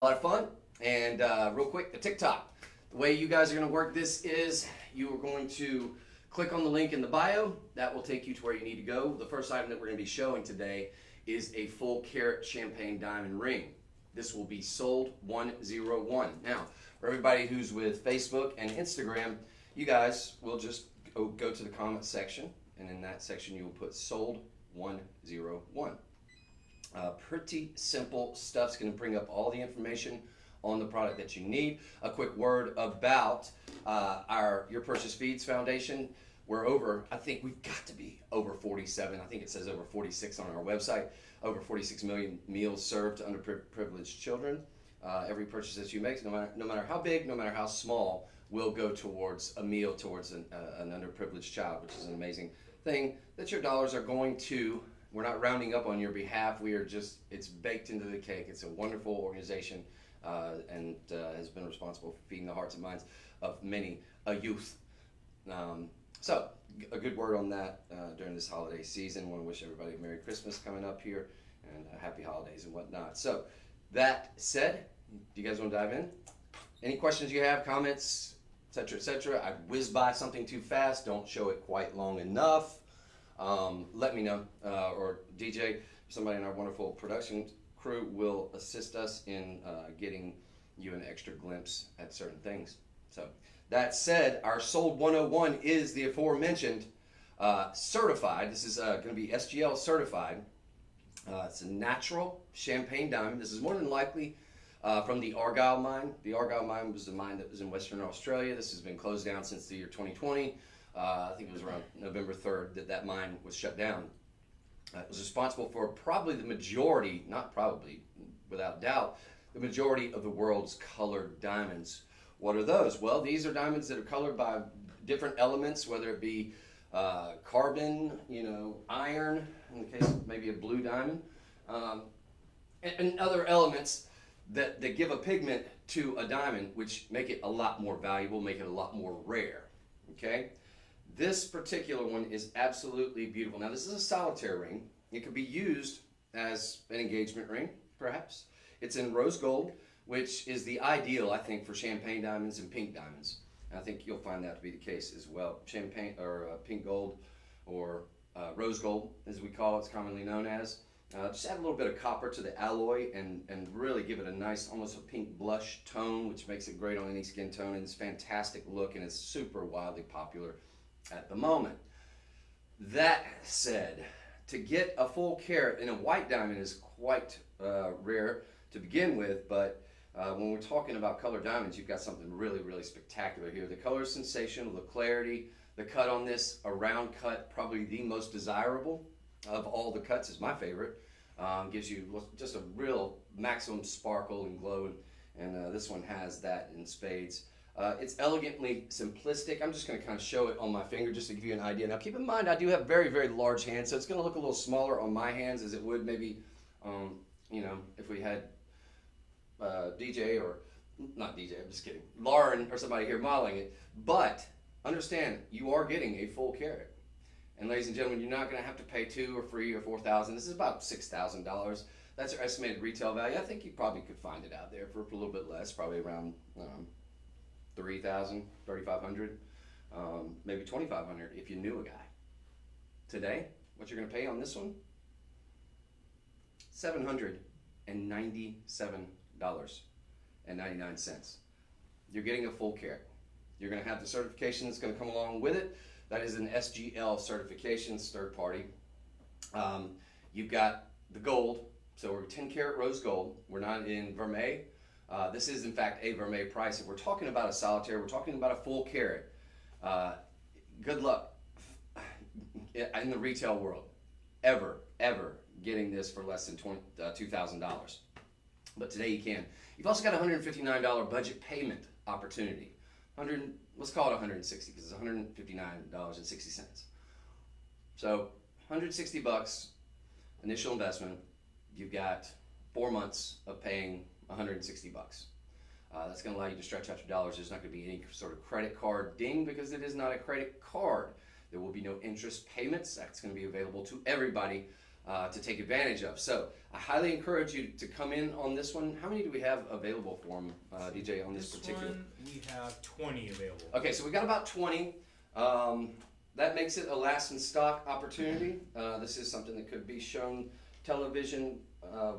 A lot of fun. And real quick, the TikTok. The way you guys are going to work this is you are going to click on the link in the bio. That will take you to where you need to go. The first item that we're going to be showing today is a full carat champagne diamond ring. This will be sold 101. Now, for everybody who's with Facebook and Instagram, you guys will just go to the comment section, and in that section you will put sold 101. Pretty simple stuff. It's going to bring up all the information on the product that you need. A quick word about Your Purchase Feeds Foundation. We're over, I think we've got to be over 47. I think it says over 46 on our website. Over 46 million meals served to underprivileged children. Every purchase that you make, no matter how big, no matter how small, will go towards a meal towards an underprivileged child, which is an amazing thing that your dollars are going to. We're not rounding up on your behalf. We are just, it's baked into the cake. It's a wonderful organization and has been responsible for feeding the hearts and minds of many a youth. So, a good word on that during this holiday season. I want to wish everybody a Merry Christmas coming up here and happy holidays and whatnot. So, that said, do you guys want to dive in? Any questions you have, comments, etc., etc.? I whizzed by something too fast. Don't show it quite long enough. Let me know, or DJ, somebody in our wonderful production crew will assist us in getting you an extra glimpse at certain things. So, that said, our Sold 101 is the aforementioned certified. This is going to be SGL certified. It's a natural champagne diamond. This is more than likely from the Argyle mine. The Argyle mine was a mine that was in Western Australia. This has been closed down since the year 2020. I think it was around November 3rd that mine was shut down. It was responsible for probably the majority, not probably, without doubt, the majority of the world's colored diamonds. What are those? Well, these are diamonds that are colored by different elements, whether it be carbon, iron, in the case of maybe a blue diamond, and other elements that give a pigment to a diamond, which make it a lot more valuable, make it a lot more rare. Okay? This particular one is absolutely beautiful. Now, this is a solitaire ring. It could be used as an engagement ring, perhaps. It's in rose gold, which is the ideal, I think, for champagne diamonds and pink diamonds. And I think you'll find that to be the case as well. Champagne or pink gold or rose gold, as we call it, it's commonly known as. Just add a little bit of copper to the alloy and really give it a nice, almost a pink blush tone, which makes it great on any skin tone. And it's a fantastic look, and it's super wildly popular at the moment. That said, to get a full carat in a white diamond is quite rare to begin with, but when we're talking about colored diamonds, you've got something really, really spectacular here. The color is sensational, the clarity, the cut on this, a round cut, probably the most desirable of all the cuts, is my favorite. Gives you just a real maximum sparkle and glow, and this one has that in spades. It's elegantly simplistic. I'm just going to kind of show it on my finger just to give you an idea. Now, keep in mind, I do have very, very large hands, so it's going to look a little smaller on my hands as it would maybe, if we had DJ or, not DJ, I'm just kidding, Lauren or somebody here modeling it. But understand, you are getting a full carat. And ladies and gentlemen, you're not going to have to pay $2,000 or $3,000 or $4,000. This is about $6,000. That's your estimated retail value. I think you probably could find it out there for a little bit less, probably around $3,000, $3,500, maybe $2,500 if you knew a guy. Today, what you're going to pay on this one? $797.99. You're getting a full carat. You're going to have the certification that's going to come along with it. That is an SGL certification, it's third party. You've got the gold, so we're 10 karat rose gold. We're not in vermeil. This is in fact a vermeil price. If we're talking about a solitaire, we're talking about a full carat. Good luck in the retail world, ever getting this for less than $2,000. But today you can. You've also got a $159 budget payment opportunity. Let's call it $160 because it's $159.60. So $160 initial investment. You've got 4 months of paying $160. That's going to allow you to stretch out your dollars. There's not going to be any sort of credit card ding because it is not a credit card. There will be no interest payments. That's going to be available to everybody to take advantage of. So I highly encourage you to come in on this one. How many do we have available for them, DJ, on this particular? One, we have 20 available. Okay, so we got about 20. That makes it a last in stock opportunity. This is something that could be shown television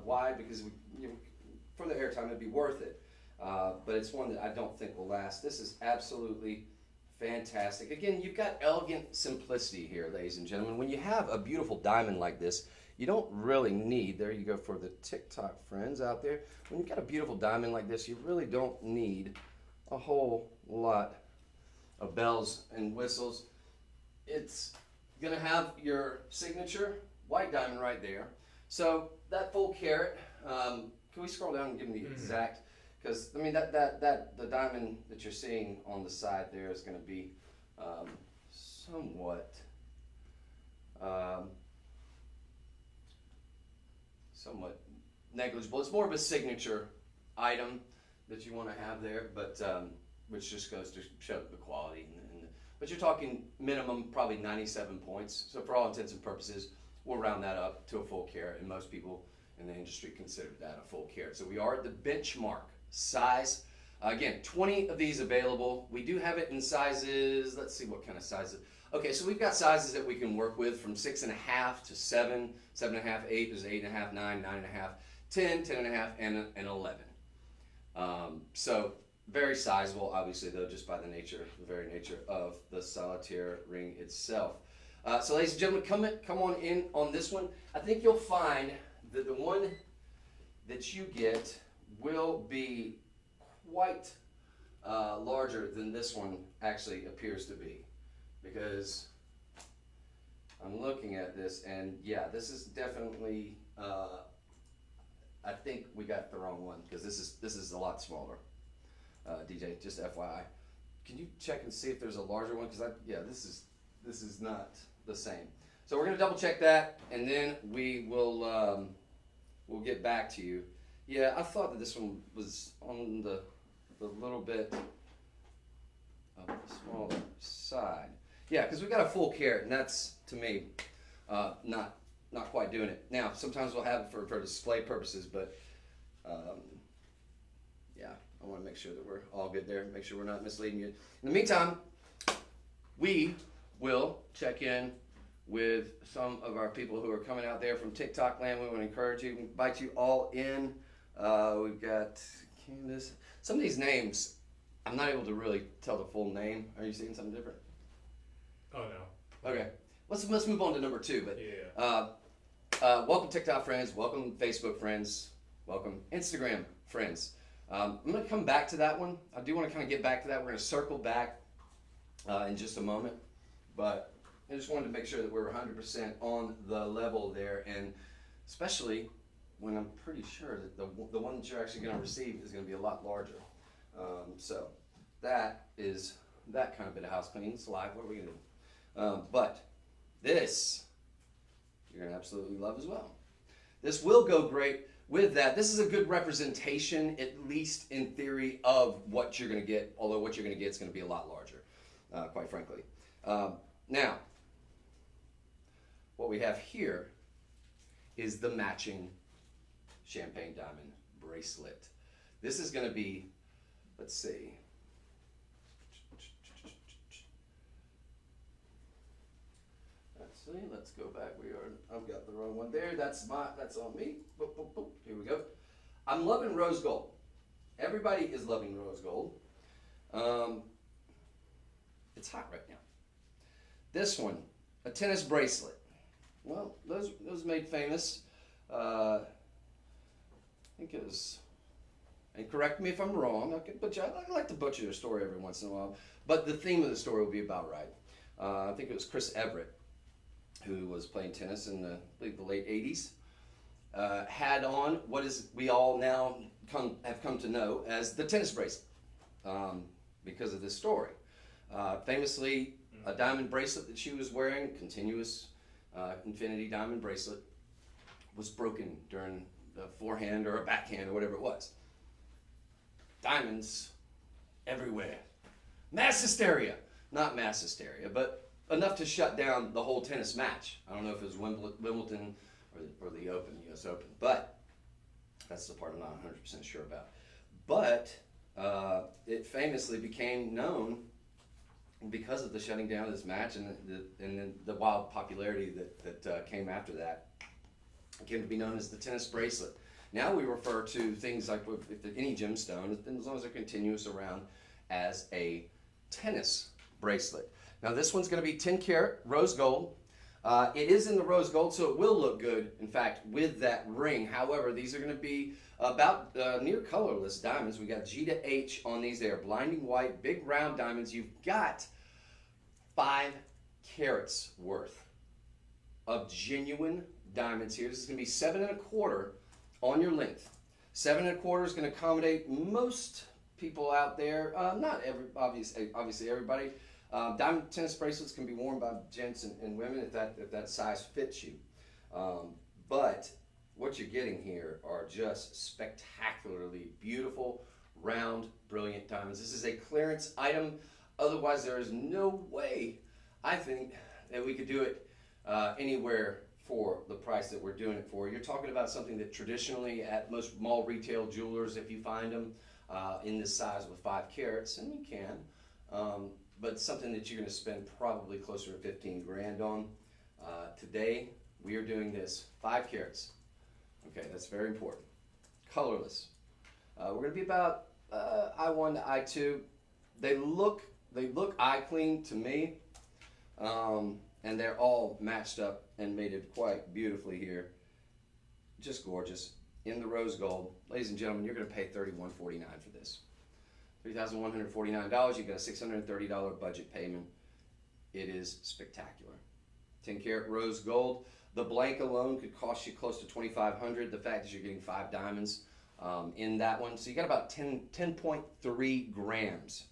wide because for the airtime it'd be worth it. But it's one that I don't think will last. This is absolutely fantastic. Again, you've got elegant simplicity here, ladies and gentlemen. When you have a beautiful diamond like this, you don't really need, there you go for the TikTok friends out there, when you've got a beautiful diamond like this, you really don't need a whole lot of bells and whistles. It's going to have your signature white diamond right there. So that full carat, can we scroll down and give me the exact? Because I mean the diamond that you're seeing on the side there is going to be somewhat negligible. It's more of a signature item that you want to have there, but which just goes to show the quality. But you're talking minimum probably 97 points. So for all intents and purposes, we'll round that up to a full carat, and most people in the industry consider that a full carat. So we are at the benchmark size. Again, 20 of these available. We do have it in sizes. Let's see what kind of sizes. Okay, so we've got sizes that we can work with from 6.5 to 7, 7.5, 8. There's 8.5, 9, 9.5, 10, 10.5, and 11. So very sizable, obviously, though, just by the very nature of the solitaire ring itself. So, ladies and gentlemen, come on in on this one. I think you'll find that the one that you get will be quite larger than this one actually appears to be, because I'm looking at this, and yeah, this is definitely. I think we got the wrong one, because this is a lot smaller. DJ, just FYI, can you check and see if there's a larger one? Because this is not the same. So we're gonna double check that, and then we will we'll get back to you. Yeah, I thought that this one was on the little bit of the smaller side. Yeah, because we got a full carat, and that's, to me, not quite doing it. Now, sometimes we'll have it for display purposes, but yeah, I want to make sure that we're all good there, make sure we're not misleading you. In the meantime, we will check in with some of our people who are coming out there from TikTok land. We want to encourage you, invite you all in. We've got Candace. Some of these names, I'm not able to really tell the full name. Are you seeing something different? Oh, no. Okay. Let's move on to number 2. But yeah. welcome TikTok friends, welcome Facebook friends, welcome Instagram friends. I'm going to come back to that one. I do want to kind of get back to that. We're going to circle back in just a moment. But I just wanted to make sure that we're 100% on the level there, and especially when I'm pretty sure that the one that you're actually going to receive is going to be a lot larger. So that is that kind of bit of house cleaning. It's live. What are we going to do? But this you're going to absolutely love as well. This will go great with that. This is a good representation, at least in theory, of what you're going to get, although what you're going to get is going to be a lot larger, quite frankly. Now, what we have here is the matching champagne diamond bracelet. This is going to be, let's see. Let's go back. I've got the wrong one there. That's on me. Boop, boop, boop. Here we go. I'm loving rose gold. Everybody is loving rose gold. It's hot right now. This one, a tennis bracelet. Well, those made famous. I think it was, and correct me if I'm wrong, I like to butcher a story every once in a while, but the theme of the story will be about right. I think it was Chris Everett, who was playing tennis in I believe the late 80s, had on what is we all now have come to know as the tennis bracelet, because of this story. Famously, a diamond bracelet that she was wearing, continuous infinity diamond bracelet, was broken during the forehand or a backhand or whatever it was. Diamonds everywhere. Mass hysteria. Not mass hysteria, but enough to shut down the whole tennis match. I don't know if it was Wimbledon or the Open, U.S. Open. But that's the part I'm not 100% sure about. But it famously became known because of the shutting down of this match and then the wild popularity that came after that. It came to be known as the tennis bracelet. Now we refer to things like any gemstone, as long as they're continuous around, as a tennis bracelet. Now this one's going to be 10 karat rose gold. It is in the rose gold, so it will look good, in fact, with that ring. However, these are going to be about near colorless diamonds. We got G to H on these. They are blinding white, big round diamonds. You've got 5 carats worth of genuine diamonds here. This is going to be 7 1/4 on your length. 7 1/4 is going to accommodate most people out there. Not obviously everybody. Diamond tennis bracelets can be worn by gents and women if that size fits you. But what you're getting here are just spectacularly beautiful, round, brilliant diamonds. This is a clearance item. Otherwise, there is no way, I think, that we could do it anywhere for the price that we're doing it for. You're talking about something that traditionally at most mall retail jewelers, if you find them in this size with 5 carats, and you can, but something that you're going to spend probably closer to 15 grand on. Today, we are doing this 5 carats. Okay, that's very important. Colorless. We're going to be about I1 to I2. They look eye clean to me, and they're all matched up and mated quite beautifully here. Just gorgeous. In the rose gold. Ladies and gentlemen, you're going to pay $31.49 for this. $3,149. You've got a $630 budget payment. It is spectacular. 10 karat rose gold. The blank alone could cost you close to $2,500. The fact is you're getting 5 diamonds in that one. So you got about 10.3 grams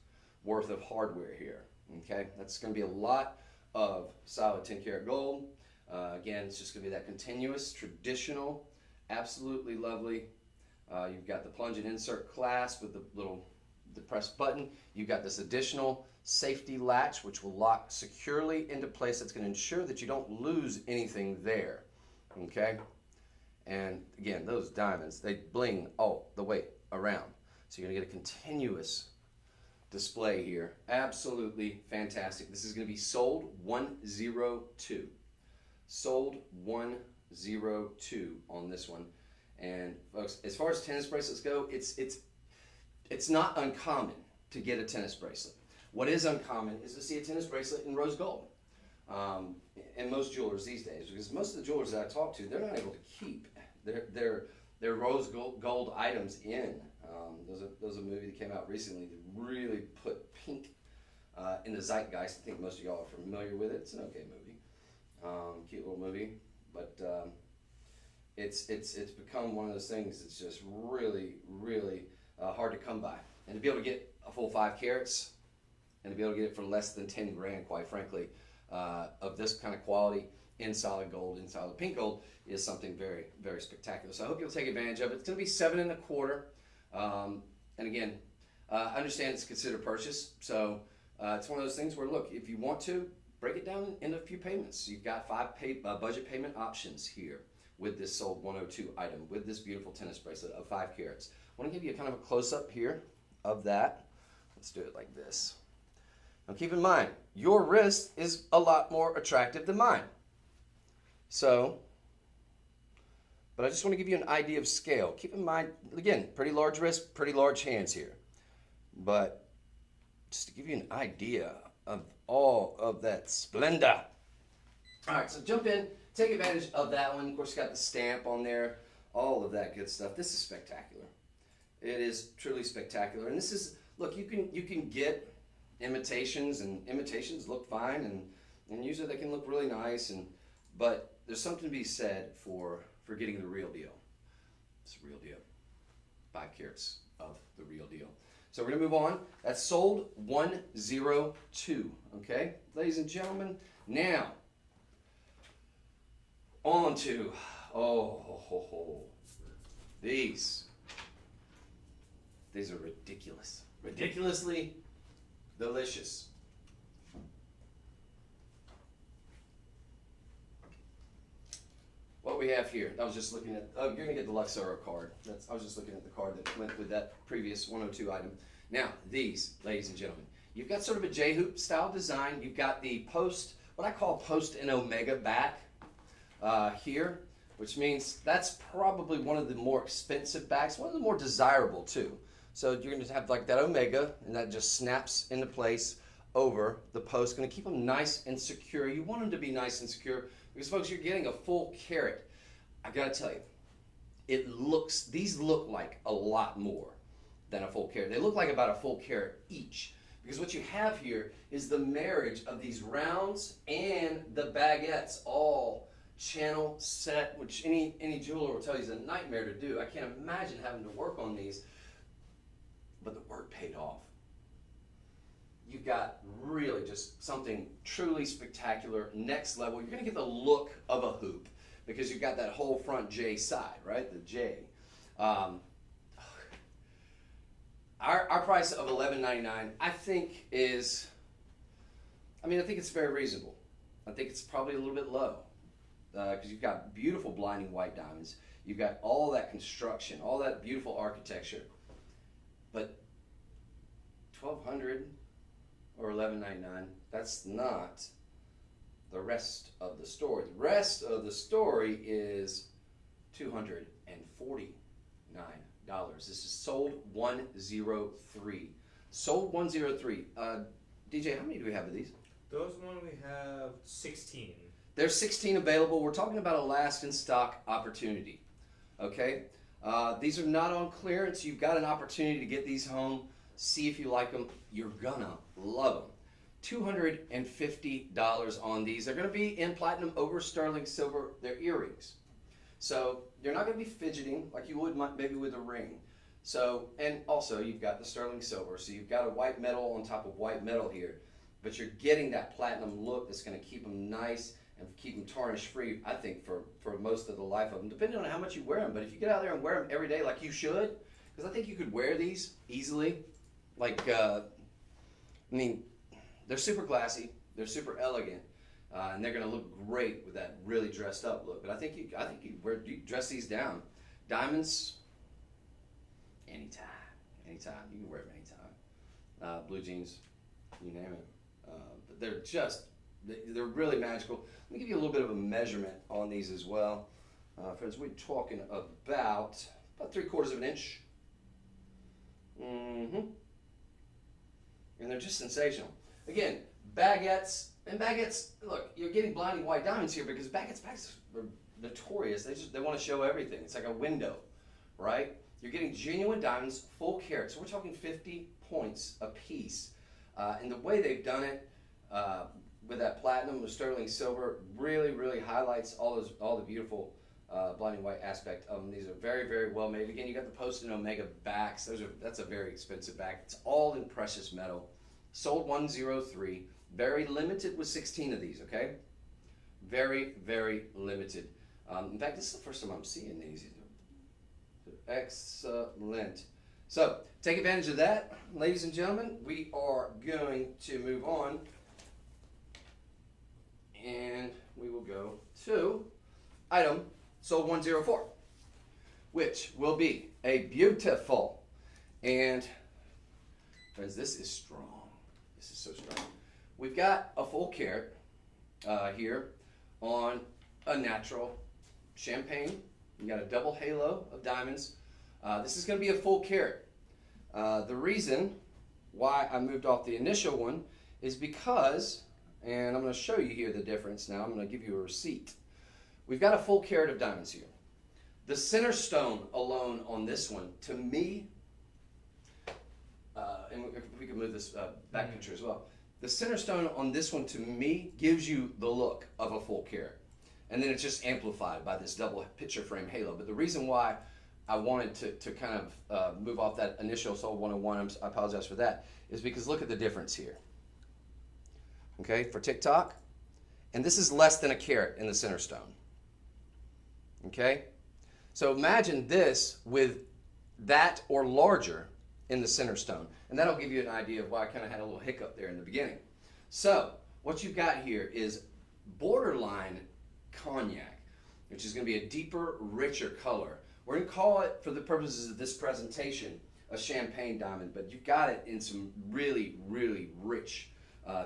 worth of hardware here. Okay, that's going to be a lot of solid 10 karat gold. Again, it's just going to be that continuous, traditional, absolutely lovely. You've got the plunge and insert clasp with the little depressed button. You've got this additional safety latch which will lock securely into place. That's going to ensure that you don't lose anything there. Okay, and again, those diamonds, they bling all the way around, so you're going to get a continuous display here. Absolutely fantastic. This is going to be sold 102. Sold 102 on this one. And folks, as far as tennis bracelets go, it's not uncommon to get a tennis bracelet. What is uncommon is to see a tennis bracelet in rose gold. And most jewelers these days, because most of the jewelers that I talk to, they're not able to keep their rose gold items in. There's a movie that came out recently that really put pink in the zeitgeist. I think most of y'all are familiar with it. It's an okay movie, cute little movie, but it's become one of those things that's just really hard to come by. And to be able to get a full 5 carats, and to be able to get it for less than 10 grand, quite frankly, of this kind of quality in solid gold, in solid pink gold, is something very spectacular. So I hope you'll take advantage of it. It's going to be 7 1/4. And again, I understand it's considered purchase, so it's one of those things where, look, if you want to, break it down into a few payments. You've got 5 budget payment options here with this sold 102 item, with this beautiful tennis bracelet of 5 carats. I want to give you a kind of a close-up here of that. Let's do it like this. Now keep in mind, your wrist is a lot more attractive than mine. So, but I just want to give you an idea of scale. Keep in mind, again, pretty large wrist, pretty large hands here. But just to give you an idea of all of that splendor. All right, so jump in, take advantage of that one. Of course, you got the stamp on there, all of that good stuff. This is spectacular. It is truly spectacular. And this is, look, you can get imitations, and imitations look fine, and usually they can look really nice, but there's something to be said for getting the real deal. It's the real deal. 5 carats of the real deal. So we're going to move on. That's sold 102. Okay, ladies and gentlemen. Now, on to these. These are ridiculous. Ridiculously delicious. what we have here. I was just looking at, oh, you're gonna get the Luxura card. I was just looking at the card that went with that previous 102 item. Now, these, ladies and gentlemen, you've got sort of a J-hoop style design. You've got the post, what I call post and omega back here, which means that's probably one of the more expensive backs, one of the more desirable too. So you're gonna have like that omega, and that just snaps into place over the post. Gonna keep them nice and secure. You want them to be nice and secure because, folks, you're getting a full carat. I gotta tell you, these look like a lot more than a full carat. They look like about a full carat each, because what you have here is the marriage of these rounds and the baguettes all channel set, which any jeweler will tell you is a nightmare to do. I can't imagine having to work on these, but the work paid off. You've got really just something truly spectacular, next level. You're gonna get the look of a hoop because you've got that whole front J side, right? The J. Our price of $11.99, I think is, I think it's very reasonable. I think it's probably a little bit low because you've got beautiful blinding white diamonds. You've got all that construction, all that beautiful architecture. But $1,200 or $11.99, that's not the rest of the story. The rest of the story is $249. This is sold 103. Sold 103. DJ, how many do we have of these? Those one we have 16. There's 16 available. We're talking about a last in stock opportunity. Okay? These are not on clearance. You've got an opportunity to get these home. See if you like them. You're gonna love them. $250 on these. They're gonna be in platinum over sterling silver. They're earrings. So you're not gonna be fidgeting like you would maybe with a ring. So, and also you've got the sterling silver. So you've got a white metal on top of white metal here, but you're getting that platinum look that's gonna keep them nice and keep them tarnish free, I think, for most of the life of them, depending on how much you wear them. But if you get out there and wear them every day like you should, because I think you could wear these easily. Like, they're super classy, they're super elegant, and they're gonna look great with that really dressed up look. But I think you dress these down. Diamonds, anytime. You can wear them anytime. Blue jeans, you name it. But they're really magical. Let me give you a little bit of a measurement on these as well. Friends, we're talking about 3/4 of an inch. And they're just sensational. Again, baguettes, look, you're getting blinding white diamonds here because baguettes are notorious. They want to show everything. It's like a window, right? You're getting genuine diamonds, full carat. So we're talking 50 points a piece. And the way they've done it with that platinum, with sterling silver, really, really highlights all the beautiful blinding white aspect of them. These are very, very well made. Again, you got the post and omega backs. That's a very expensive back. It's all in precious metal. Sold 103. Very limited with 16 of these, okay? Very, very limited. In fact, this is the first time I'm seeing these. Excellent. So, take advantage of that. Ladies and gentlemen, we are going to move on. And we will go to item sold 104, which will be a beautiful, and friends, this is strong. This is so strong. We've got a full carat here on a natural champagne. You got a double halo of diamonds. This is going to be a full carat. The reason why I moved off the initial one is because, and I'm going to show you here the difference now. I'm going to give you a receipt. We've got a full carat of diamonds here. The center stone alone on this one, to me, and if we can move this back picture as well, the center stone on this one, to me, gives you the look of a full carat. And then it's just amplified by this double picture frame halo. But the reason why I wanted to kind of move off that initial sold 101, I apologize for that, is because look at the difference here. Okay, for TikTok. And this is less than a carat in the center stone. Okay? So imagine this with that or larger in the center stone. And that'll give you an idea of why I kind of had a little hiccup there in the beginning. So, what you've got here is borderline cognac. which is going to be a deeper, richer color. We're going to call it, for the purposes of this presentation, a champagne diamond, but you've got it in some really, really rich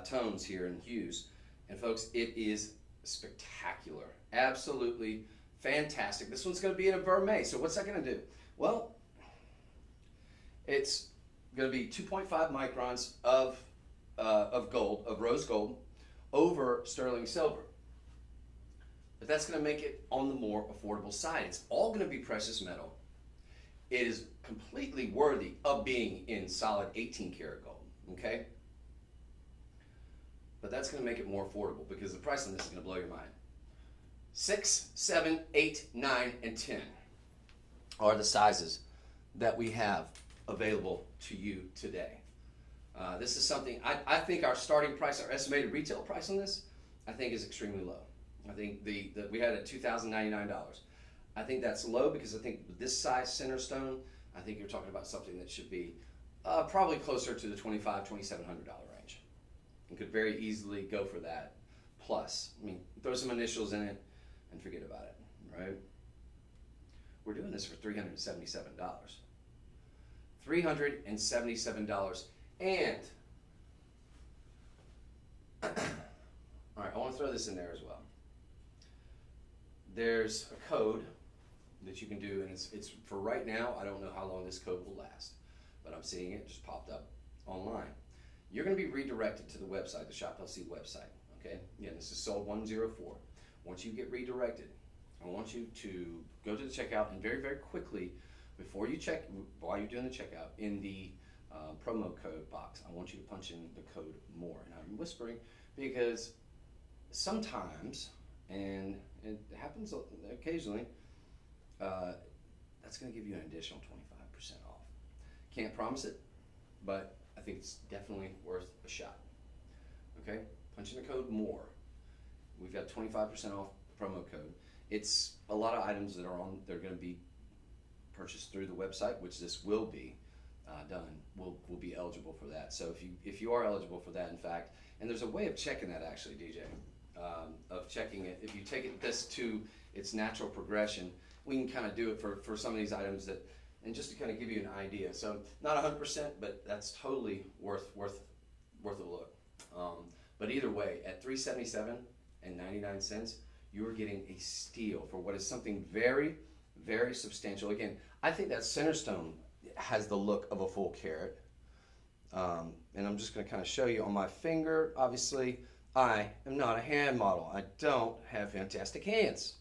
tones here and hues. And folks, it is spectacular. Absolutely fantastic. This one's going to be in a vermeil. So what's that going to do? Well, it's going to be 2.5 microns of gold, of rose gold, over sterling silver. But that's going to make it on the more affordable side. It's all going to be precious metal. It is completely worthy of being in solid 18 karat gold, okay? But that's going to make it more affordable because the price on this is going to blow your mind. 6, 7, 8, 9, and 10 are the sizes that we have available to you today. This is something, I think our starting price, our estimated retail price on this, I think is extremely low. I think we had it at $2,099. I think that's low because I think with this size center stone, I think you're talking about something that should be probably closer to the $2,500, $2,700 range. You could very easily go for that. Plus, I mean, throw some initials in it and forget about it, right? We're doing this for $377. $377. And, all right, I want to throw this in there as well. There's a code that you can do, and it's for right now. I don't know how long this code will last, but I'm seeing it just popped up online. You're going to be redirected to the website, the Shop LC website, okay? Again, this is sold 104. Once you get redirected, I want you to go to the checkout and very, very quickly, before you check, while you're doing the checkout, in the promo code box, I want you to punch in the code MORE. And I'm whispering because sometimes, and it happens occasionally, that's going to give you an additional 25% off. Can't promise it, but I think it's definitely worth a shot. Okay, punch in the code MORE. We've got 25% off promo code. It's a lot of items that are on. They're going to be purchased through the website, which this will be done. Will be eligible for that. So if you are eligible for that, in fact, and there's a way of checking that actually, DJ, of checking it. If you take this to its natural progression, we can kind of do it for some of these items that, and just to kind of give you an idea. So not 100%, but that's totally worth a look. But either way, at $377.99, you are getting a steal for what is something very, very substantial. Again, I think that center stone has the look of a full carat. And I'm just going to kind of show you on my finger. Obviously, I am not a hand model. I don't have fantastic hands.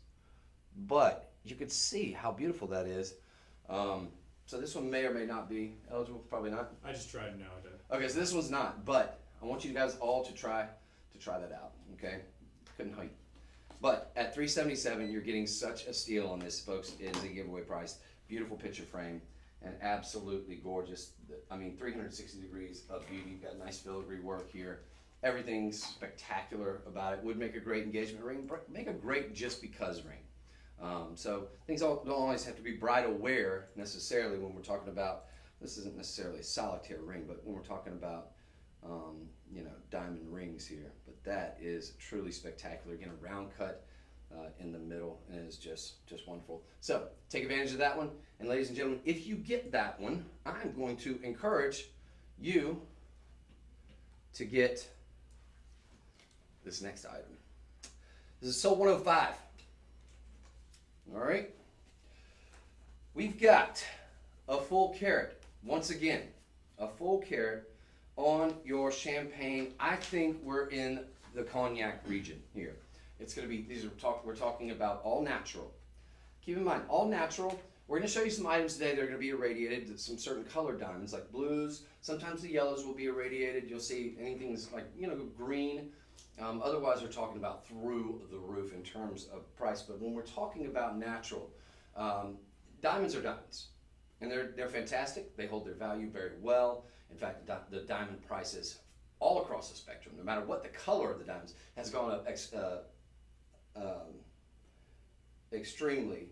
But you can see how beautiful that is. So this one may or may not be eligible. Probably not. I just tried now. I did. Okay, so this one's not. But I want you guys all to try that out. Okay, couldn't help you. But at $377, you're getting such a steal on this, folks. It is a giveaway price. Beautiful picture frame and absolutely gorgeous. I mean, 360 degrees of beauty. You've got nice filigree work here. Everything's spectacular about it. Would make a great engagement ring. Make a great just because ring. So things don't always have to be bridal wear necessarily when we're talking about, this isn't necessarily a solitaire ring, but when we're talking about, diamond rings here. But that is truly spectacular. Again, a round cut in the middle, and it is just wonderful. So take advantage of that one. And ladies and gentlemen, if you get that one, I'm going to encourage you to get this next item. This is sold 105. All right. We've got a full carat. Once again, a full carat on your champagne. I think we're in the cognac region here. It's going to be, we're talking about all natural. Keep in mind, all natural. We're going to show you some items today that are going to be irradiated, some certain colored diamonds like blues. Sometimes the yellows will be irradiated. You'll see anything like, green. Otherwise, we're talking about through the roof in terms of price. But when we're talking about natural, diamonds are diamonds. And they're fantastic. They hold their value very well. In fact, the diamond prices all across the spectrum, no matter what the color of the diamonds, has gone up extremely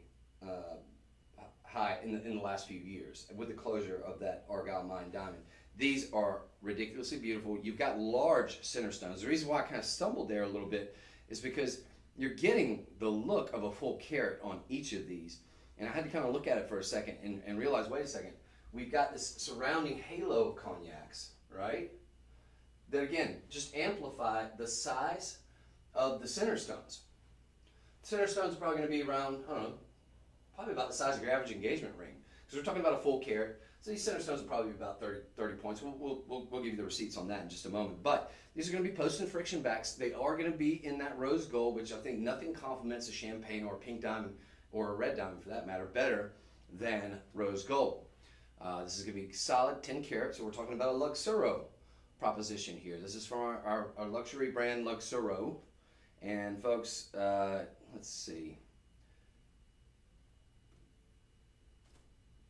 high in the last few years with the closure of that Argyle mine diamond. These are ridiculously beautiful. You've got large center stones. The reason why I kind of stumbled there a little bit is because you're getting the look of a full carat on each of these. And I had to kind of look at it for a second and realize, wait a second, we've got this surrounding halo of cognacs, right? That again, just amplify the size of the center stones. The center stones are probably going to be around, I don't know, probably about the size of your average engagement ring. Because we're talking about a full carat. So these center stones will probably be about 30 points. We'll give you the receipts on that in just a moment. But these are going to be post and friction backs. They are going to be in that rose gold, which I think nothing complements a champagne or a pink diamond or a red diamond for that matter better than rose gold. This is going to be solid 10 karat. So we're talking about a Luxuro proposition here. This is from our luxury brand Luxuro. And folks, let's see.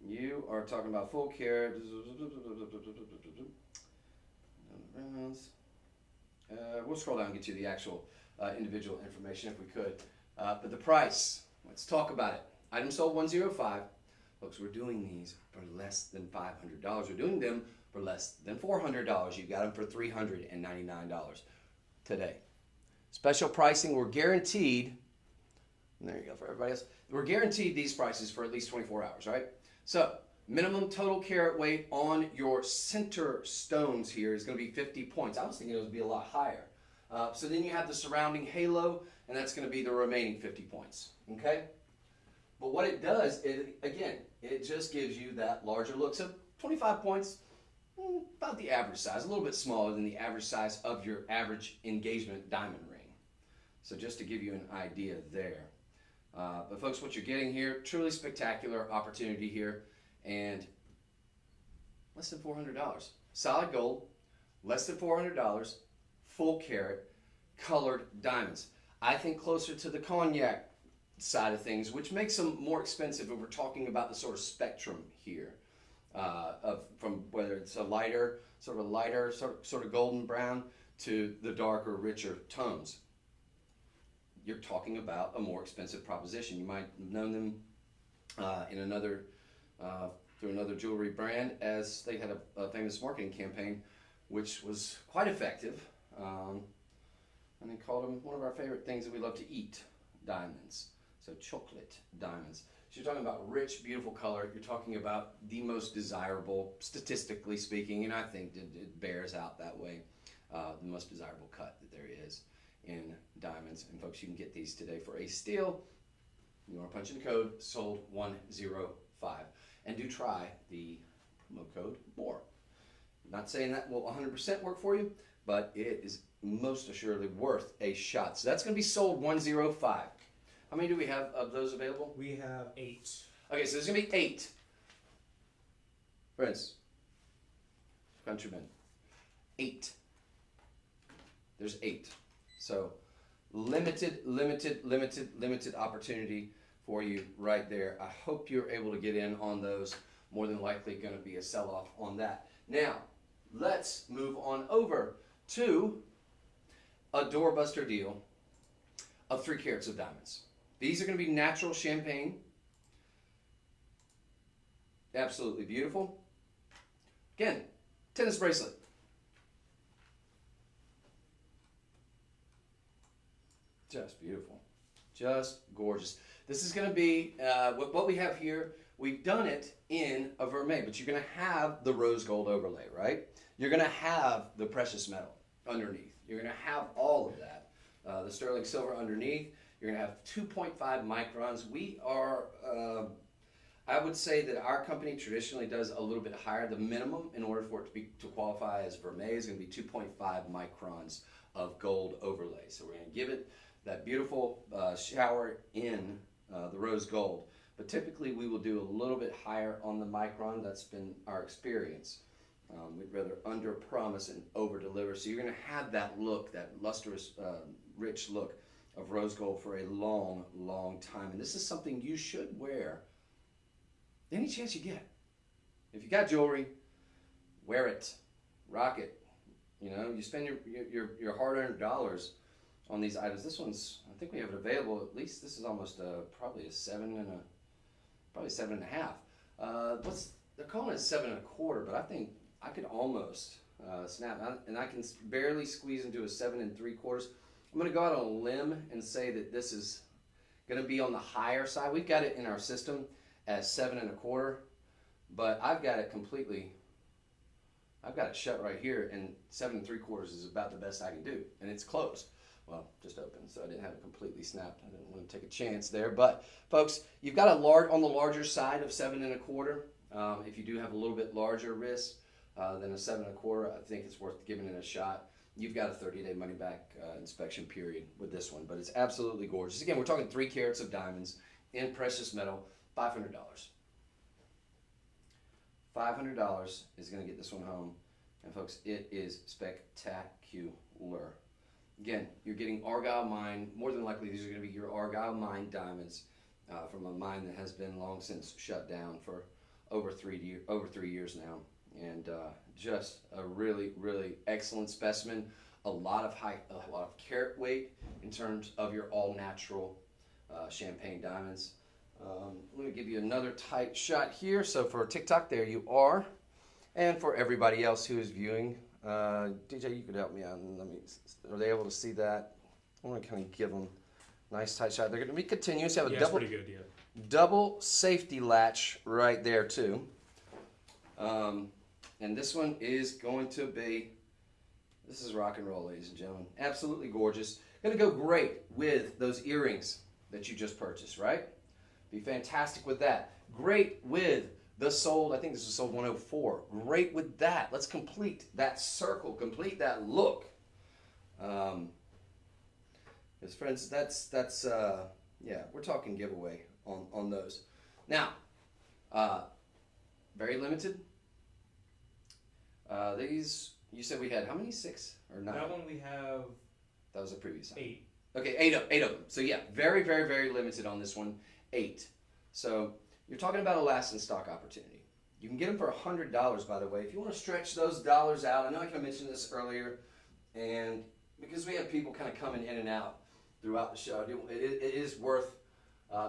You are talking about full carat. We'll scroll down and get you the actual individual information if we could. But the price, let's talk about it. Item sold 105. Folks, we're doing these for less than $500. We're doing them for less than $400. You got them for $399 today. Special pricing, we're guaranteed. There you go for everybody else. We're guaranteed these prices for at least 24 hours, right? So, minimum total carat weight on your center stones here is going to be 50 points. I was thinking it would be a lot higher. So then you have the surrounding halo, and that's going to be the remaining 50 points, okay? But what it does, again, it just gives you that larger look. So 25 points, about the average size, a little bit smaller than the average size of your average engagement diamond ring. So just to give you an idea there. But folks, what you're getting here, truly spectacular opportunity here, and less than $400. Solid gold, less than $400, full carat, colored diamonds. I think closer to the cognac side of things, which makes them more expensive if we're talking about the sort of spectrum here, from whether it's a lighter, sort of golden brown to the darker, richer tones. You're talking about a more expensive proposition. You might have known them through another jewelry brand, as they had a famous marketing campaign, which was quite effective. And they called them one of our favorite things that we love to eat, diamonds. So chocolate diamonds. So you're talking about rich, beautiful color. You're talking about the most desirable, statistically speaking, and I think it bears out that way, the most desirable cut that there is in diamonds. And folks, you can get these today for a steal. You want to punch in the code, sold 105. And do try the promo code MORE. Not saying that will 100% work for you, but it is most assuredly worth a shot. So that's going to be sold 105. How many do we have of those available? We have 8. Okay, so there's going to be 8. Friends, countrymen, 8. There's 8. So limited opportunity for you right there. I hope you're able to get in on those. More than likely going to be a sell-off on that. Now, let's move on over to a doorbuster deal of 3 carats of diamonds. These are going to be natural champagne. Absolutely beautiful. Again, tennis bracelet. Just beautiful. Just gorgeous. This is going to be, what we have here, we've done it in a vermeil, but you're going to have the rose gold overlay, right? You're going to have the precious metal underneath. You're going to have all of that. The sterling silver underneath. You're going to have 2.5 microns. We are, I would say that our company traditionally does a little bit higher. The minimum in order for it to qualify as vermeil is going to be 2.5 microns of gold overlay. So we're going to give it that beautiful shower in the rose gold. But typically we will do a little bit higher on the micron. That's been our experience. We'd rather under promise and over deliver. So you're going to have that look, that lustrous, rich look of rose gold for a long, long time. And this is something you should wear any chance you get. If you got jewelry, wear it, rock it. You know, you spend your hard-earned dollars on these items. This one's, I think we have it available. At least this is almost probably a 7.5. They're calling it 7.25, but I think I could almost snap, and I can barely squeeze into a 7 3/4. I'm going to go out on a limb and say that this is going to be on the higher side. We've got it in our system as 7 1/4, but I've got it shut right here, and 7 3/4 is about the best I can do, and it's closed. Well, just open, so I didn't have it completely snapped. I didn't want to take a chance there, but folks, you've got on the larger side of 7 1/4. If you do have a little bit larger wrist than a 7 1/4, I think it's worth giving it a shot. You've got a 30-day money-back inspection period with this one, but it's absolutely gorgeous. Again, we're talking 3 carats of diamonds in precious metal, $500. $500 is going to get this one home, and folks, it is spectacular. Again, you're getting Argyle Mine. More than likely, these are going to be your Argyle Mine diamonds from a mine that has been long since shut down for over 3 years now. And just a really, really excellent specimen. A lot of carat weight in terms of your all-natural champagne diamonds. Let me give you another tight shot here. So for TikTok, there you are. And for everybody else who is viewing, DJ, you could help me out. Are they able to see that? I want to kind of give them a nice tight shot. They're going to be continuous. You have a pretty good, yeah. double safety latch right there too. And this one is going to be, this is rock and roll, ladies and gentlemen. Absolutely gorgeous. Going to go great with those earrings that you just purchased, right? Be fantastic with that. Great with the sold, I think this was sold 104. Great with that. Let's complete that circle, complete that look. Because friends, that's yeah, we're talking giveaway on those. Now, very limited. These, you said we had how many? 6 or 9? That one we have. That was a previous time. 8. Okay, 8 of them. So yeah, very, very, very limited on this one. 8. So you're talking about a last in stock opportunity. You can get them for $100, by the way. If you want to stretch those dollars out, I know I kind of mentioned this earlier, and because we have people kind of coming in and out throughout the show, it is worth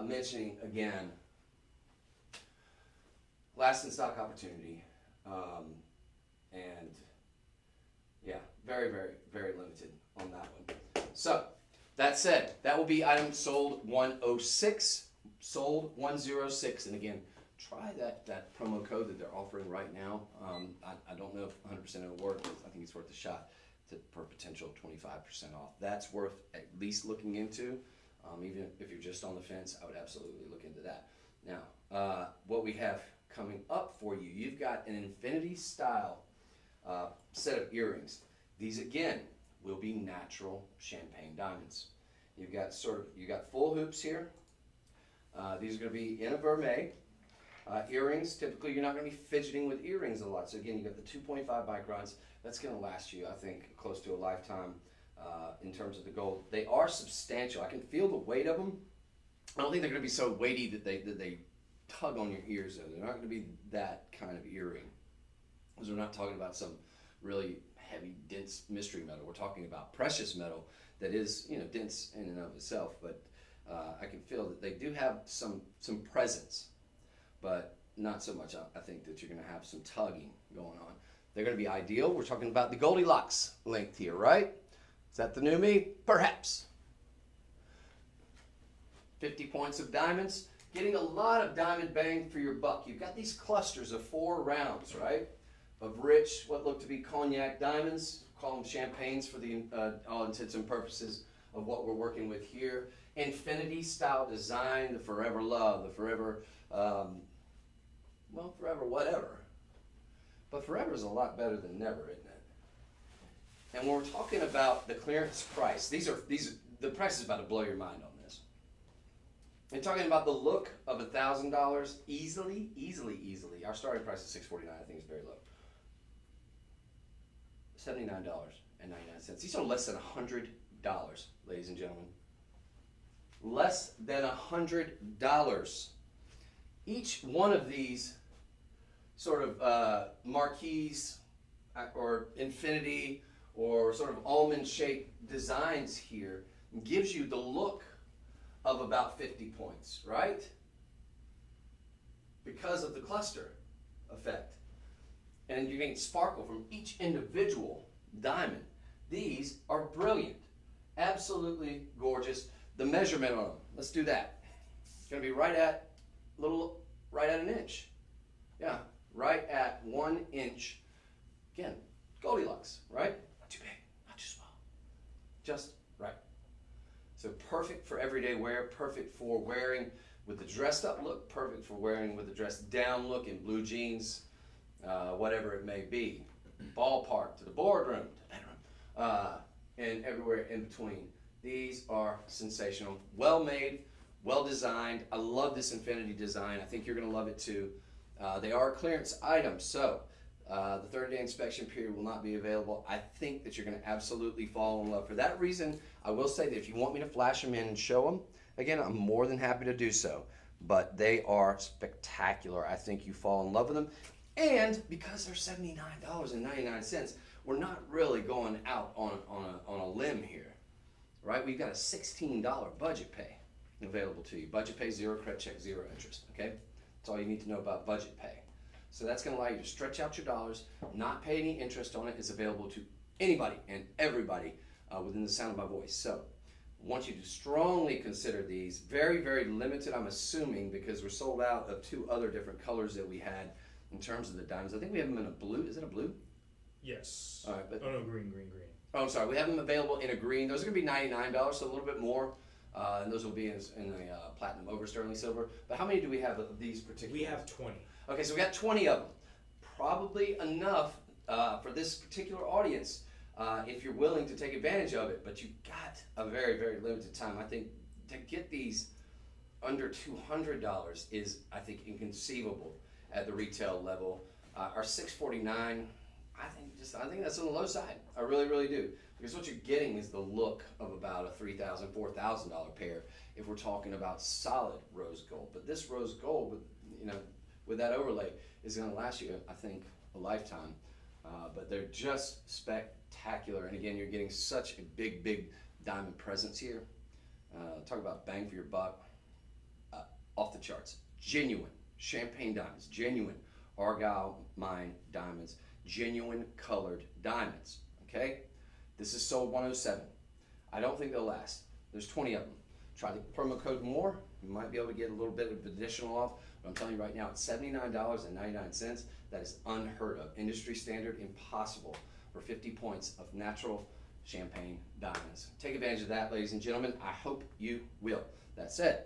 mentioning again. Last in stock opportunity. And yeah, very, very, very limited on that one. So, that said, that will be item sold 106, sold 106. And again, try that promo code that they're offering right now. I don't know if 100% it'll work. I think it's worth a shot for potential 25% off. That's worth at least looking into. Even if you're just on the fence, I would absolutely look into that. Now, what we have coming up for you, you've got an infinity style set of earrings. These again will be natural champagne diamonds. You've got full hoops here. These are going to be in a vermeil. Earrings, typically you're not going to be fidgeting with earrings a lot. So again, you got the 2.5 microns. That's going to last you, I think, close to a lifetime in terms of the gold. They are substantial. I can feel the weight of them. I don't think they're going to be so weighty that they tug on your ears, though. They're not going to be that kind of earring. Because we're not talking about some really heavy, dense mystery metal. We're talking about precious metal that is, dense in and of itself. But I can feel that they do have some presence, but not so much. I think that you're going to have some tugging going on. They're going to be ideal. We're talking about the Goldilocks length here, right? Is that the new me? Perhaps. 50 points of diamonds. Getting a lot of diamond bang for your buck. You've got these clusters of 4 rounds, right? Of rich, what look to be cognac diamonds. Call them champagnes for the all intents and purposes of what we're working with here. Infinity style design, the forever love, the forever, forever whatever. But forever is a lot better than never, isn't it? And when we're talking about the clearance price, the price is about to blow your mind on this. You're talking about the look of $1,000 easily. Our starting price is $649. I think it's very low. $79.99. These are less than $100, ladies and gentlemen. Less than $100. Each one of these sort of marquise or infinity or sort of almond-shaped designs here gives you the look of about 50 points, right? Because of the cluster effect. And you're getting sparkle from each individual diamond. These are brilliant. Absolutely gorgeous. The measurement on them, let's do that. It's gonna be right at an inch. Yeah, right at 1 inch. Again, Goldilocks, right? Not too big, not too small. Just right. So perfect for everyday wear, perfect for wearing with the dressed up look, perfect for wearing with the dressed down look in blue jeans, whatever it may be. Ballpark, to the boardroom, to the bedroom, and everywhere in between. These are sensational, well made, well designed. I love this infinity design. I think you're gonna love it too. They are clearance items, so the 30-day inspection period will not be available. I think that you're gonna absolutely fall in love. For that reason, I will say that if you want me to flash them in and show them, again, I'm more than happy to do so. But they are spectacular. I think you fall in love with them. And because they're $79.99, we're not really going out on a limb here, right? We've got a $16 budget pay available to you. Budget pay, 0 credit check, 0 interest, okay? That's all you need to know about budget pay. So that's gonna allow you to stretch out your dollars, not pay any interest on it. It's available to anybody and everybody within the sound of my voice. So I want you to strongly consider these. Very, very limited, I'm assuming, because we're sold out of 2 other different colors that we had in terms of the diamonds. I think we have them in a blue. Is it a blue? Yes. All right, but no, green. oh, I'm sorry. We have them available in a green. Those are going to be $99, so a little bit more. And those will be in a platinum over sterling silver. But how many do we have of these particular? We have 20. Okay, so we got 20 of them. Probably enough for this particular audience if you're willing to take advantage of it. But you've got a very, very limited time. I think to get these under $200 is, I think, inconceivable at the retail level. Our $649, I think that's on the low side. I really, really do. Because what you're getting is the look of about a $3,000, $4,000 pair if we're talking about solid rose gold. But this rose gold, with that overlay, is going to last you, I think, a lifetime. But they're just spectacular. And again, you're getting such a big, big diamond presence here. Talk about bang for your buck. Off the charts. Genuine champagne diamonds, genuine Argyle mine diamonds, genuine colored diamonds, okay? This is sold 107. I don't think they'll last. There's 20 of them. Try the promo code MORE. You might be able to get a little bit of additional off, but I'm telling you right now, it's $79.99. That is unheard of. Industry standard, impossible for 50 points of natural champagne diamonds. Take advantage of that, ladies and gentlemen. I hope you will. That said,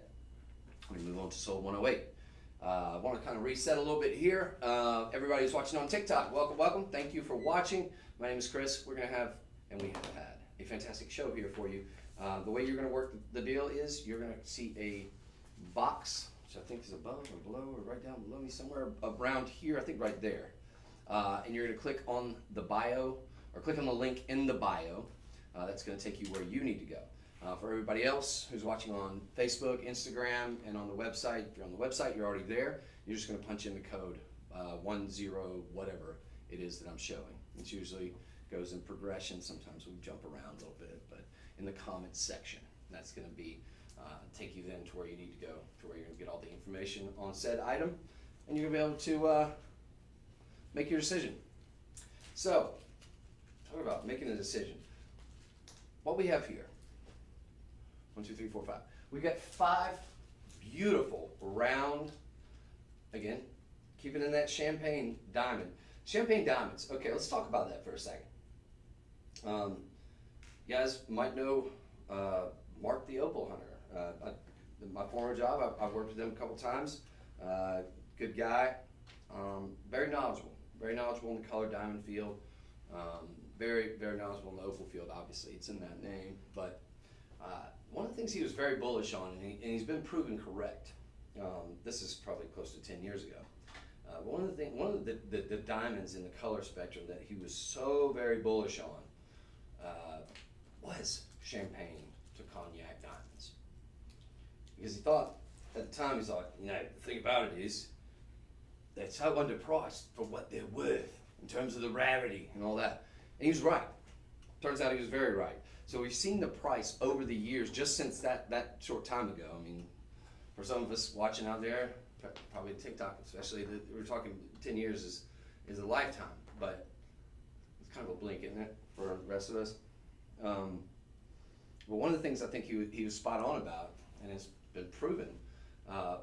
we move on to sold 108. I want to kind of reset a little bit here. Everybody who's watching on TikTok, welcome. Thank you for watching. My name is Chris. We're going to have, and we have had, a fantastic show here for you. The way you're going to work the deal is you're going to see a box, which I think is above or below or right down below me somewhere around here, I think right there. And you're going to click on the bio or click on the link in the bio. That's going to take you where you need to go. For everybody else who's watching on Facebook, Instagram, and on the website, if you're on the website, you're already there. You're just going to punch in the code 10 whatever it is that I'm showing. It usually goes in progression. Sometimes we jump around a little bit, but in the comments section, that's going to be take you then to where you need to go, to where you're going to get all the information on said item, and you're going to be able to make your decision. So, talk about making a decision. What we have here. 1, 2, 3, 4, 5. We've got 5 beautiful round, again, keep it in that champagne diamond. Champagne diamonds. Okay, let's talk about that for a second. You guys might know Mark the Opal Hunter. My former job, I've worked with him a couple times. Good guy. Very knowledgeable in the colored diamond field. Very, very knowledgeable in the opal field, obviously. It's in that name. But one of the things he was very bullish on, and he's been proven correct. This is probably close to 10 years ago. One of the diamonds in the color spectrum that he was so very bullish on was champagne to cognac diamonds. Because he thought, at the time, the thing about it is, they're so underpriced for what they're worth in terms of the rarity and all that. And he was right. Turns out he was very right. So we've seen the price over the years, just since that short time ago. I mean, for some of us watching out there, probably TikTok especially, we're talking 10 years is a lifetime, but it's kind of a blink, isn't it, for the rest of us? But one of the things I think he was spot on about, and it's been proven,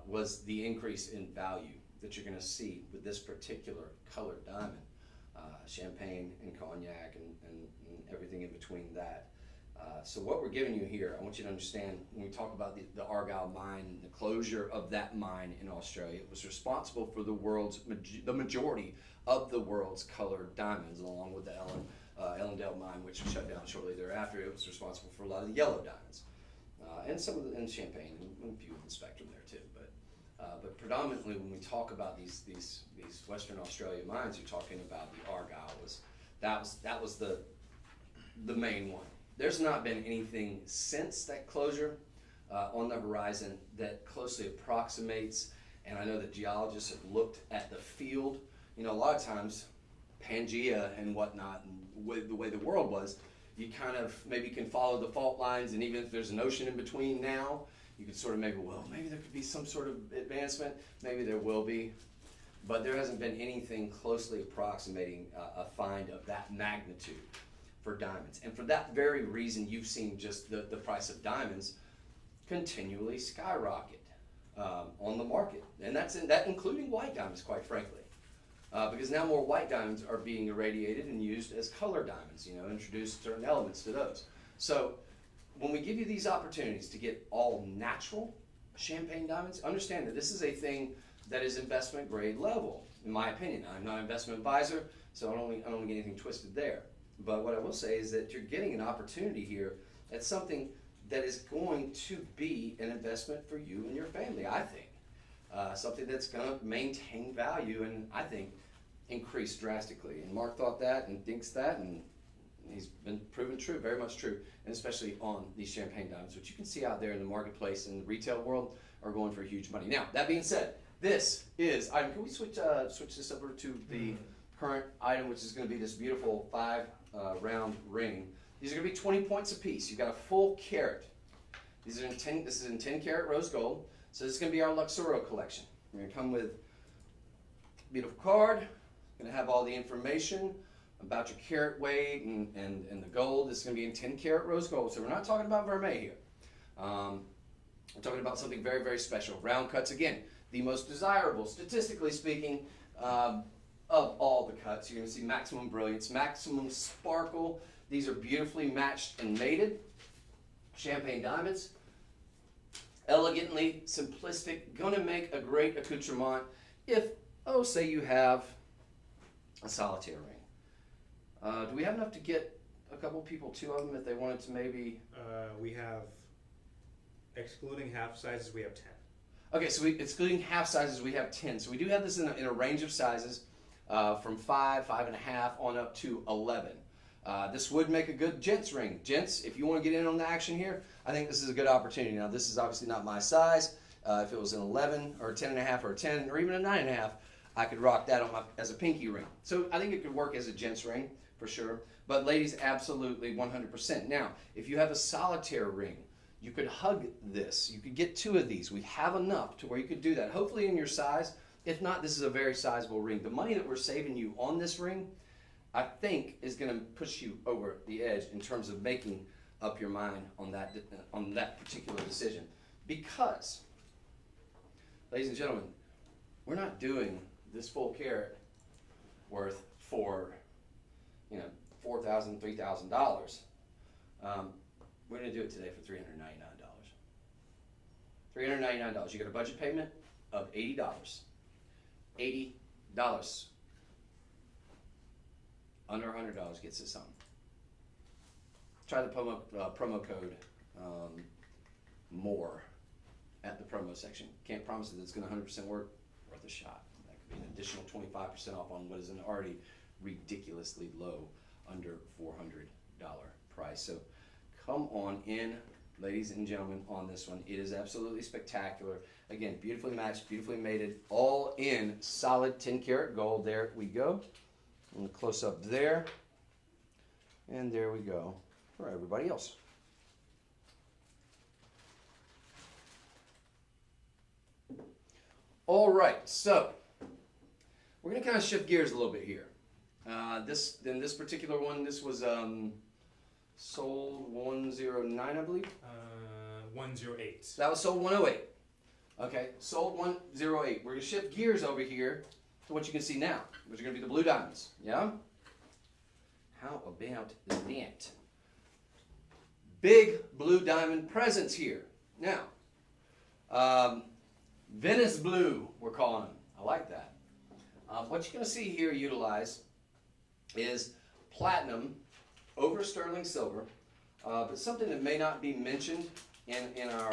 was the increase in value that you're going to see with this particular colored diamond. Champagne and cognac and everything in between that. So what we're giving you here, I want you to understand when we talk about the Argyle mine and the closure of that mine in Australia, it was responsible for the majority of the world's colored diamonds, along with the Ellendale mine, which was shut down shortly thereafter. It was responsible for a lot of the yellow diamonds, and some of the Champagne and a few in the spectrum there too. But predominantly, when we talk about these Western Australia mines, you're talking about the Argyle. That was the main one. There's not been anything since that closure on the horizon that closely approximates. And I know that geologists have looked at the field. You know, a lot of times, Pangea and whatnot, and the way the world was, you kind of maybe can follow the fault lines, and even if there's an ocean in between now, you could sort of maybe there could be some sort of advancement. Maybe there will be. But there hasn't been anything closely approximating a find of that magnitude for diamonds. And for that very reason, you've seen just the price of diamonds continually skyrocket on the market. And that including white diamonds, quite frankly. Because now more white diamonds are being irradiated and used as color diamonds, introduce certain elements to those. So when we give you these opportunities to get all natural champagne diamonds, understand that this is a thing that is investment grade level, in my opinion. I'm not an investment advisor, so I don't want to get anything twisted there. But what I will say is that you're getting an opportunity here at something that is going to be an investment for you and your family, I think. Something that's going to maintain value and I think increase drastically. And Mark thought that and thinks that, and he's been proven true, very much true, and especially on these champagne diamonds, which you can see out there in the marketplace and the retail world are going for huge money. Now, that being said, this is item. Can we switch this over to the current item, which is going to be this beautiful 5-round ring. These are going to be 20 points apiece. You've got a full carat. This is in 10 karat rose gold. So this is going to be our Luxuro collection. We're going to come with a beautiful card. Going to have all the information about your carat weight and the gold. This is going to be in 10 karat rose gold. So we're not talking about vermeil here. We're talking about something very, very special. Round cuts, again, the most desirable, statistically speaking, of all the cuts. You're going to see maximum brilliance, maximum sparkle. These are beautifully matched and mated. Champagne diamonds. Elegantly simplistic. Going to make a great accoutrement if, say you have a solitaire ring. Do we have enough to get a couple people, 2 of them, if they wanted to maybe? We have, excluding half sizes, we have 10. Okay, so excluding half sizes, we have 10. So we do have this in a range of sizes from 5, 5.5 on up to 11. This would make a good gents ring. Gents, if you want to get in on the action here, I think this is a good opportunity. Now, this is obviously not my size. If it was an 11 or a 10.5 or a 10 or even a 9.5, I could rock that as a pinky ring. So I think it could work as a gents ring for sure. But ladies, absolutely 100%. Now, if you have a solitaire ring, you could hug this. You could get 2 of these. We have enough to where you could do that. Hopefully in your size. If not, this is a very sizable ring. The money that we're saving you on this ring, I think, is going to push you over the edge in terms of making up your mind on that particular decision. Because, ladies and gentlemen, we're not doing this full carat worth for $4,000, $3,000. We're going to do it today for $399. $399. You get a budget payment of $80. $80. Under $100 gets us something. Try the promo code MORE at the promo section. Can't promise that it's going to 100% work. Worth a shot. That could be an additional 25% off on what is an already ridiculously low, under $400 price. So come on in, ladies and gentlemen, on this one. It is absolutely spectacular. Again, beautifully matched, beautifully mated, all in solid 10 karat gold. There we go. And the close up there. And there we go for everybody else. All right, so we're going to kind of shift gears a little bit here. In this particular one, this was sold 109, I believe. 108. That was sold 108. Okay, sold 108. We're gonna shift gears over here to what you can see now, which are gonna be the blue diamonds. Yeah. How about that? Big blue diamond presence here. Now, Venice blue, we're calling them. I like that. What you're going to see here utilized is platinum over sterling silver, but something that may not be mentioned in our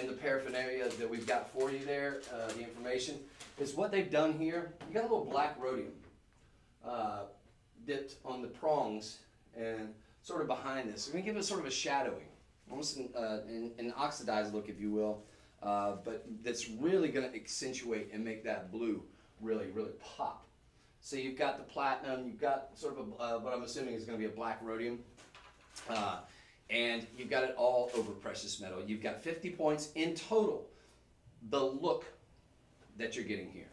in the paraphernalia that we've got for you there, the information, is what they've done here. You got a little black rhodium dipped on the prongs and sort of behind this. We're going to give it sort of a shadowing, almost an oxidized look, if you will, but that's really going to accentuate and make that blue really, really pop. So you've got the platinum, you've got sort of what I'm assuming is going to be a black rhodium, and you've got it all over precious metal. You've got 50 points in total. The look that you're getting here,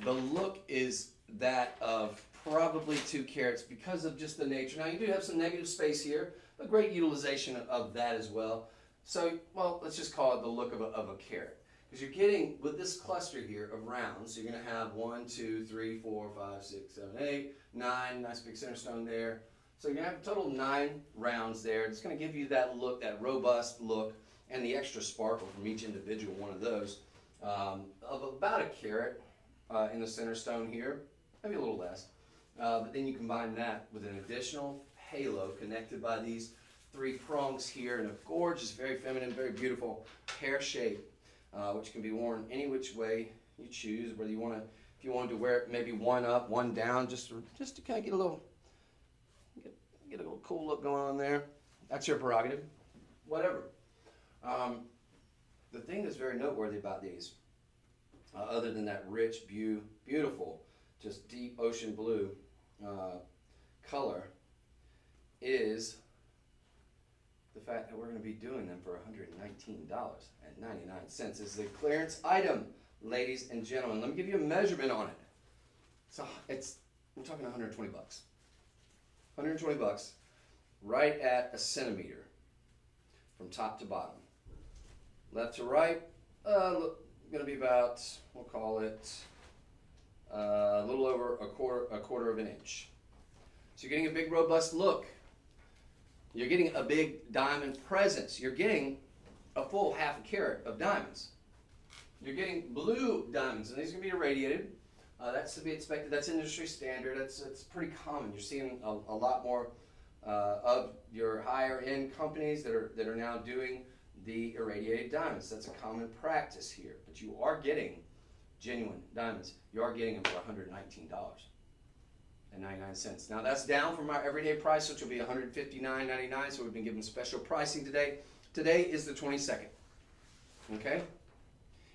the look is that of probably 2 carats because of just the nature. Now you do have some negative space here, but great utilization of that as well. So, well, let's just call it the look of a carat. Because you're getting, with this cluster here of rounds, so you're going to have 1, 2, 3, 4, 5, 6, 7, 8, 9, nice big center stone there. So you're going to have a total of 9 rounds there. It's going to give you that look, that robust look, and the extra sparkle from each individual one of those, of about a carat in the center stone here, maybe a little less. But then you combine that with an additional halo connected by these 3 prongs here in a gorgeous, very feminine, very beautiful pear shape, which can be worn any which way you choose. Whether you want to, if you wanted to wear it maybe one up, one down, just to kind of get a little cool look going on there. That's your prerogative. Whatever. The thing that's very noteworthy about these, other than that rich, beautiful, just deep ocean blue color, is the fact that we're going to be doing them for $119.99. This is a clearance item, ladies and gentlemen. Let me give you a measurement on it. So we're talking 120 bucks. 120 bucks, right at a centimeter from top to bottom. Left to right, going to be about, we'll call it a little over a quarter of an inch. So you're getting a big robust look. You're getting a big diamond presence. You're getting a full half a carat of diamonds. You're getting blue diamonds, and these are going to be irradiated. That's to be expected. That's industry standard. It's pretty common. You're seeing a lot more of your higher end companies that are now doing the irradiated diamonds. That's a common practice here. But you are getting genuine diamonds. You are getting them for $119.99. Now that's down from our everyday price, which will be $159.99. So we've been giving special pricing today. Today is the 22nd. Okay.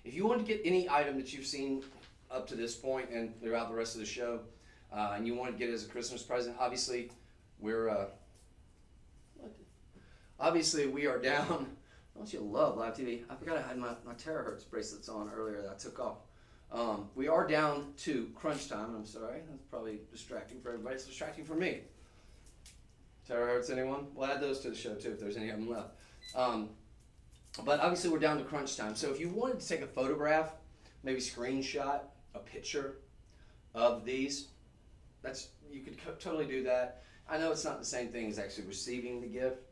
If you want to get any item that you've seen up to this point and throughout the rest of the show, and you want to get it as a Christmas present, obviously we are down. Don't you love live TV? I forgot I had my terahertz bracelets on earlier that I took off. We are down to crunch time. I'm sorry, that's probably distracting for everybody. It's distracting for me. Terahertz, anyone? We'll add those to the show too if there's any of them left. But obviously we're down to crunch time. So if you wanted to take a photograph, maybe screenshot a picture of these, you could totally do that. I know it's not the same thing as actually receiving the gift,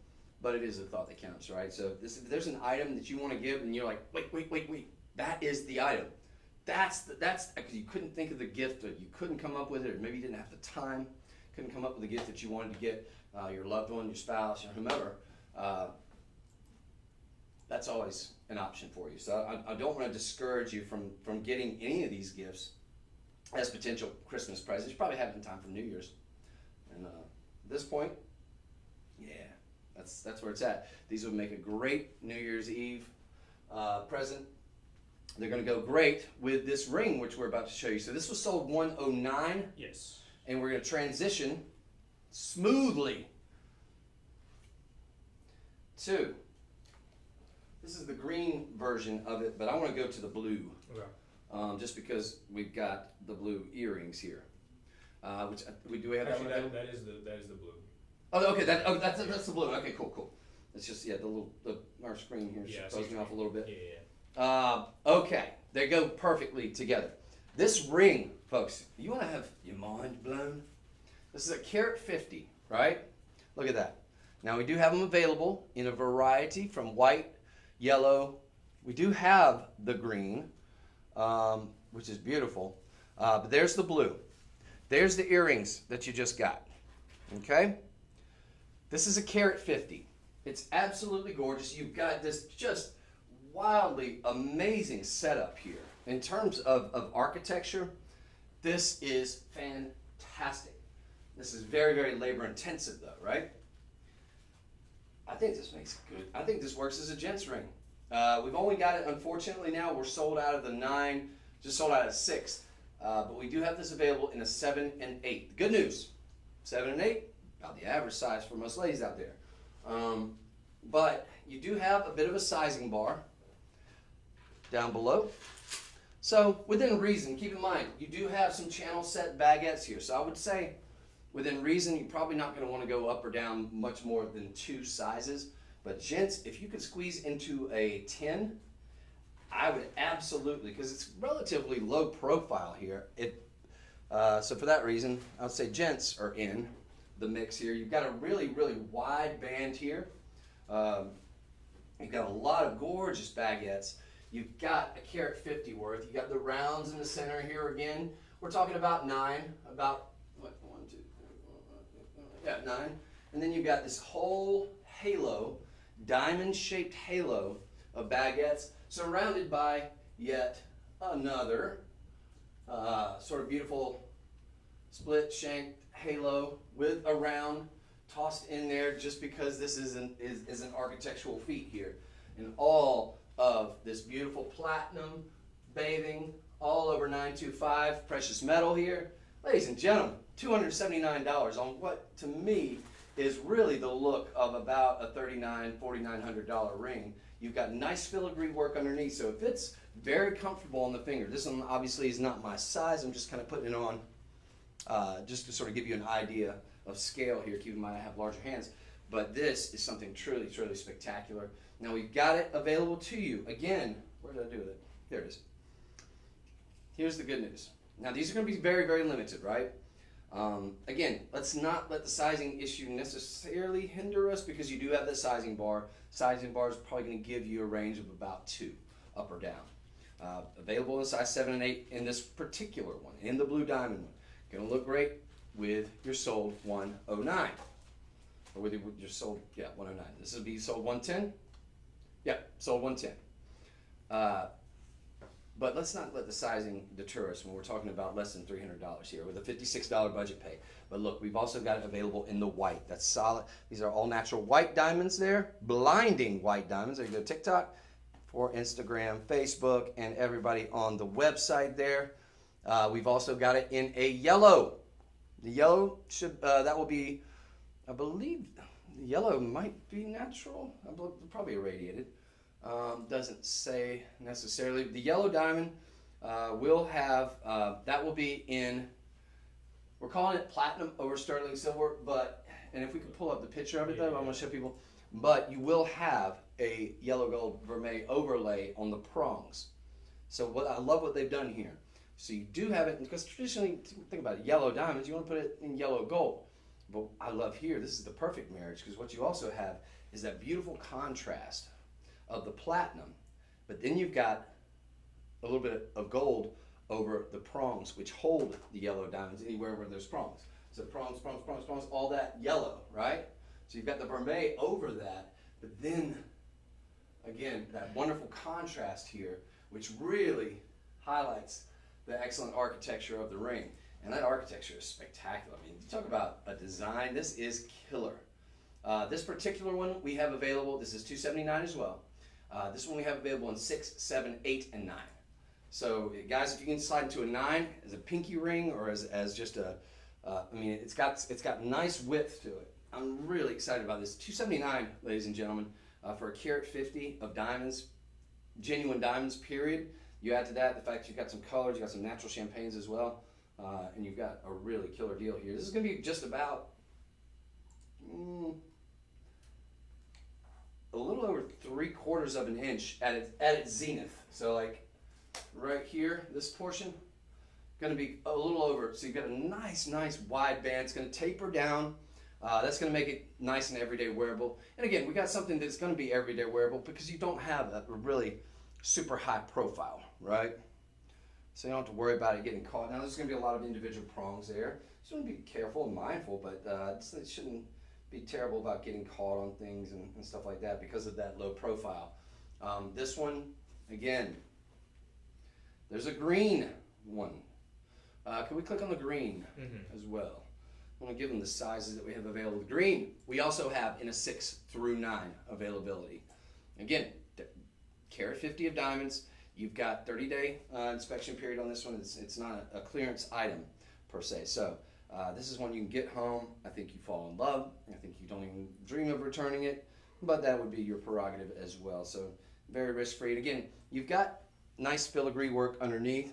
but it is a thought that counts, right? So if there's an item that you want to give and you're like, wait, that is the item. That's you couldn't think of the gift, or you couldn't come up with it, or maybe you didn't have the time, couldn't come up with a gift that you wanted to get your loved one, your spouse, or whomever. That's always an option for you. So I don't want to discourage you from getting any of these gifts as potential Christmas presents. You probably have it in time for New Year's. And at this point, yeah, that's where it's at. These would make a great New Year's Eve present. They're going to go great with this ring, which we're about to show you. So this was sold $109. Yes. And we're going to transition smoothly to, this is the green version of it, but I want to go to the blue. Okay. Just because we've got the blue earrings here. Which do we have Actually, that one? that is the blue. Oh, okay. That's the blue. Okay, cool. It's just our screen here throws me off a little bit. Yeah. Okay, they go perfectly together. This ring, folks, you want to have your mind blown? This is a carat 50, right? Look at that. Now we do have them available in a variety from white, yellow. We do have the green, which is beautiful. But there's the blue. There's the earrings that you just got. Okay? This is a carat 50. It's absolutely gorgeous. You've got this just wildly amazing setup here. In terms of architecture, this is fantastic. This is very, very labor intensive though, right? I think this makes it good. I think this works as a gents ring. We've only got it, unfortunately now, we're sold out of the 9, just sold out of 6. But we do have this available in a 7 and 8. The good news, 7 and 8, about the average size for most ladies out there. But you do have a bit of a sizing bar down below. So within reason, keep in mind, you do have some channel set baguettes here. So I would say within reason, you're probably not going to want to go up or down much more than 2 sizes. But gents, if you could squeeze into a 10, I would absolutely, because it's relatively low profile here. So for that reason, I would say gents are in the mix here. You've got a really, really wide band here. You've got a lot of gorgeous baguettes. You've got a carat 50 worth. You've got the rounds in the center here again. We're talking about 9, about, what, 1, 2, 3, 4, 5, 9. And then you've got this whole halo, diamond-shaped halo of baguettes surrounded by yet another sort of beautiful split-shanked halo with a round tossed in there just because this is an architectural feat here. And all of this beautiful platinum bathing all over 925 precious metal here. Ladies and gentlemen, $279 on what to me is really the look of about a $3,900, $4,900 ring. You've got nice filigree work underneath, so if it's very comfortable on the finger, this one obviously is not my size, I'm just kind of putting it on just to sort of give you an idea of scale here. Keep in mind I have larger hands, but this is something truly, truly spectacular. Now we've got it available to you. Again, where did I do with it? There it is. Here's the good news. Now these are going to be very, very limited, right? Again, let's not let the sizing issue necessarily hinder us because you do have the sizing bar. Sizing bar is probably going to give you a range of about 2, up or down. Available in size 7 and 8 in this particular one, in the blue diamond one. Going to look great with your sold 109. Or with your sold, 109. This will be sold 110. Yeah, sold 110. But let's not let the sizing deter us when we're talking about less than $300 here with a $56 budget pay. But look, we've also got it available in the white. That's solid. These are all natural white diamonds there. Blinding white diamonds. There you go, TikTok, for Instagram, Facebook, and everybody on the website there. We've also got it in a yellow. The yellow that will be, I believe, the yellow might be natural. Probably irradiated. Doesn't say necessarily. The yellow diamond will have, that will be in, we're calling it platinum over sterling silver, and if we could pull up the picture of it though, I want to show people, but you will have a yellow gold vermeil overlay on the prongs. So I love what they've done here. So you do have it, because traditionally, think about it, yellow diamonds, you want to put it in yellow gold. But I love here, this is the perfect marriage, because what you also have is that beautiful contrast of the platinum, but then you've got a little bit of gold over the prongs, which hold the yellow diamonds anywhere where there's prongs. So prongs, all that yellow, right? So you've got the vermeil over that, but then, again, that wonderful contrast here, which really highlights the excellent architecture of the ring. And that architecture is spectacular. I mean, you talk about a design, this is killer. This particular one we have available, this is $279 as well. This one we have available in 6, 7, 8, and 9. So guys, if you can slide into a 9 as a pinky ring or as just a, I mean, it's got nice width to it. I'm really excited about this. $279, ladies and gentlemen, for a carat 50 of diamonds, genuine diamonds, period. You add to that the fact you've got some colors, you've got some natural champagnes as well, and you've got a really killer deal here. This is going to be just about a little over 3/4 of an inch at its zenith. So like right here, this portion, going to be a little over. So you've got a nice wide band. It's going to taper down. That's going to make it nice and everyday wearable. And again, we got something that's going to be everyday wearable because you don't have a really super high profile, right? So you don't have to worry about it getting caught. Now there's going to be a lot of individual prongs there. So you want to be careful and mindful, but it shouldn't be terrible about getting caught on things and stuff like that because of that low profile. This one, again, there's a green one. Can we click on the green as well? I want to give them the sizes that we have available. The green, we also have in a 6 through 9 availability. Again, carat 50 of diamonds. You've got 30-day inspection period on this one. It's not a clearance item per se. So this is one you can get home. I think you fall in love. I think you don't even dream of returning it, but that would be your prerogative as well. So very risk-free. And again, you've got nice filigree work underneath.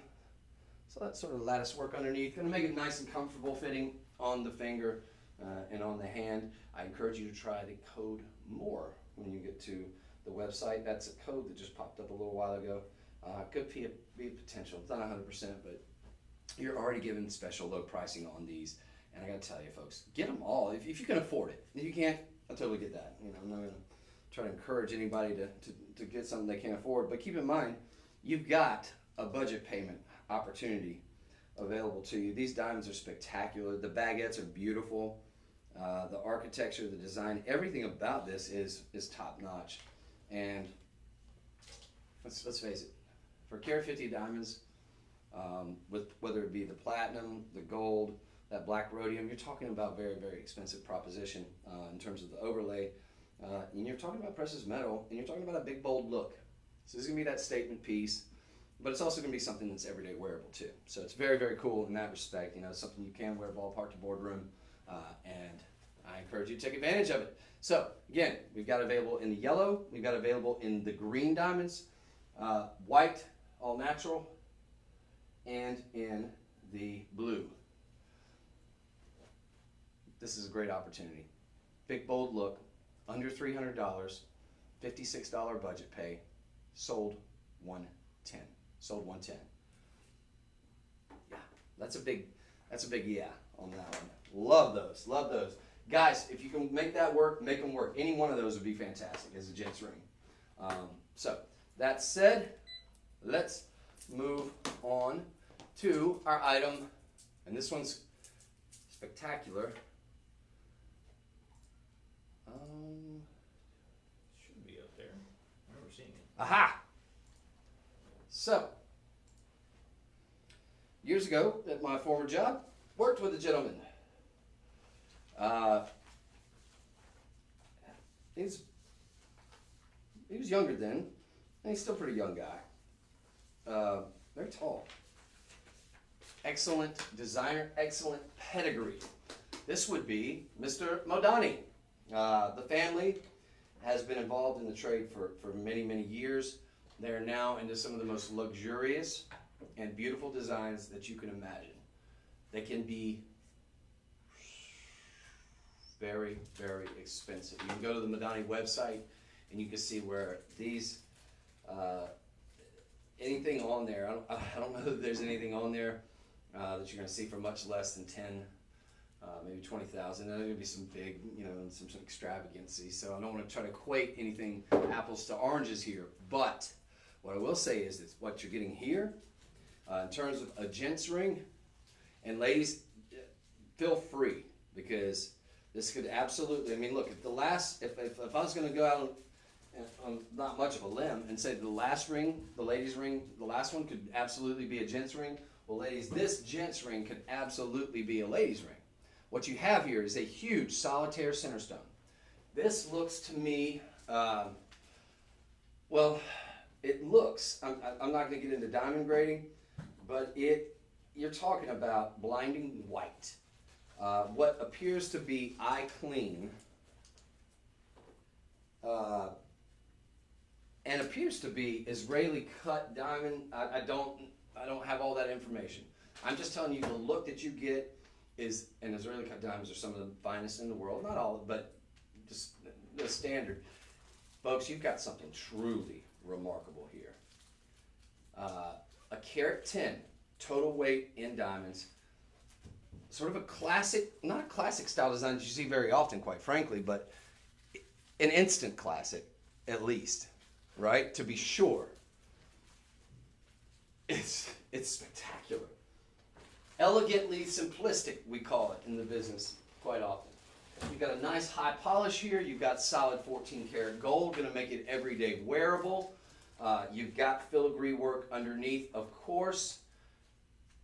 So that's sort of lattice work underneath. Going to make it nice and comfortable fitting on the finger and on the hand. I encourage you to try the code MORE when you get to the website. That's a code that just popped up a little while ago. Could be a potential. It's not 100%, but you're already given special low pricing on these. And I got to tell you, folks, get them all if you can afford it. If you can't, I totally get that. You know, I'm not going to try to encourage anybody to get something they can't afford. But keep in mind, you've got a budget payment opportunity available to you. These diamonds are spectacular. The baguettes are beautiful. The architecture, the design, everything about this is top notch. And let's face it, for carat 50 diamonds, with whether it be the platinum, the gold, that black rhodium, you're talking about very expensive proposition in terms of the overlay. And you're talking about precious metal, and you're talking about a big bold look. So this is gonna be that statement piece. But it's also going to be something that's everyday wearable too. So it's very cool in that respect. You know, it's something you can wear ballpark to boardroom, and I encourage you to take advantage of it. So again, we've got available in the yellow, we've got available in the green diamonds, white, all natural, and in the blue. This is a great opportunity. Big bold look, under $300, $56 budget pay, sold $110. Sold $110. Yeah, that's a big yeah on that one. Love those. Guys, if you can make that work, make them work. Any one of those would be fantastic as a gents ring. So that said, let's move on to our item, and this one's spectacular. Should be up there. I remember seeing it. Aha! So, years ago at my former job, worked with a gentleman. He was younger then, and he's still a pretty young guy. Very tall. Excellent designer, excellent pedigree. This would be Mr. Modani. The family has been involved in the trade for many years. They are now into some of the most luxurious and beautiful designs that you can imagine. They can be very expensive. You can go to the Modani website and you can see where these, anything on there, I don't know that there's anything on there that you're going to see for much less than 10, maybe 20,000. There's going to be some big, some extravagancy. So I don't want to try to equate anything apples to oranges here, but what I will say is that what you're getting here, in terms of a gents ring, and ladies, feel free, because this could absolutely, look, if I was going to go out on not much of a limb and say the last ring, the ladies ring, the last one could absolutely be a gents ring, well ladies, this gents ring could absolutely be a ladies ring. What you have here is a huge solitaire center stone. This looks to me, well, it looks, I'm not going to get into diamond grading, but you're talking about blinding white. What appears to be eye clean, and appears to be Israeli cut diamond. I don't have all that information. I'm just telling you the look that you get and Israeli cut diamonds are some of the finest in the world. Not all, but just the standard. Folks, you've got something truly remarkable here. A carat 10 total weight in diamonds. Sort of a classic, not a classic style design that you see very often, quite frankly, but an instant classic, at least, right? To be sure. It's spectacular. Elegantly simplistic, we call it in the business quite often. You've got a nice high polish here. You've got solid 14 karat gold, going to make it everyday wearable. You've got filigree work underneath, of course.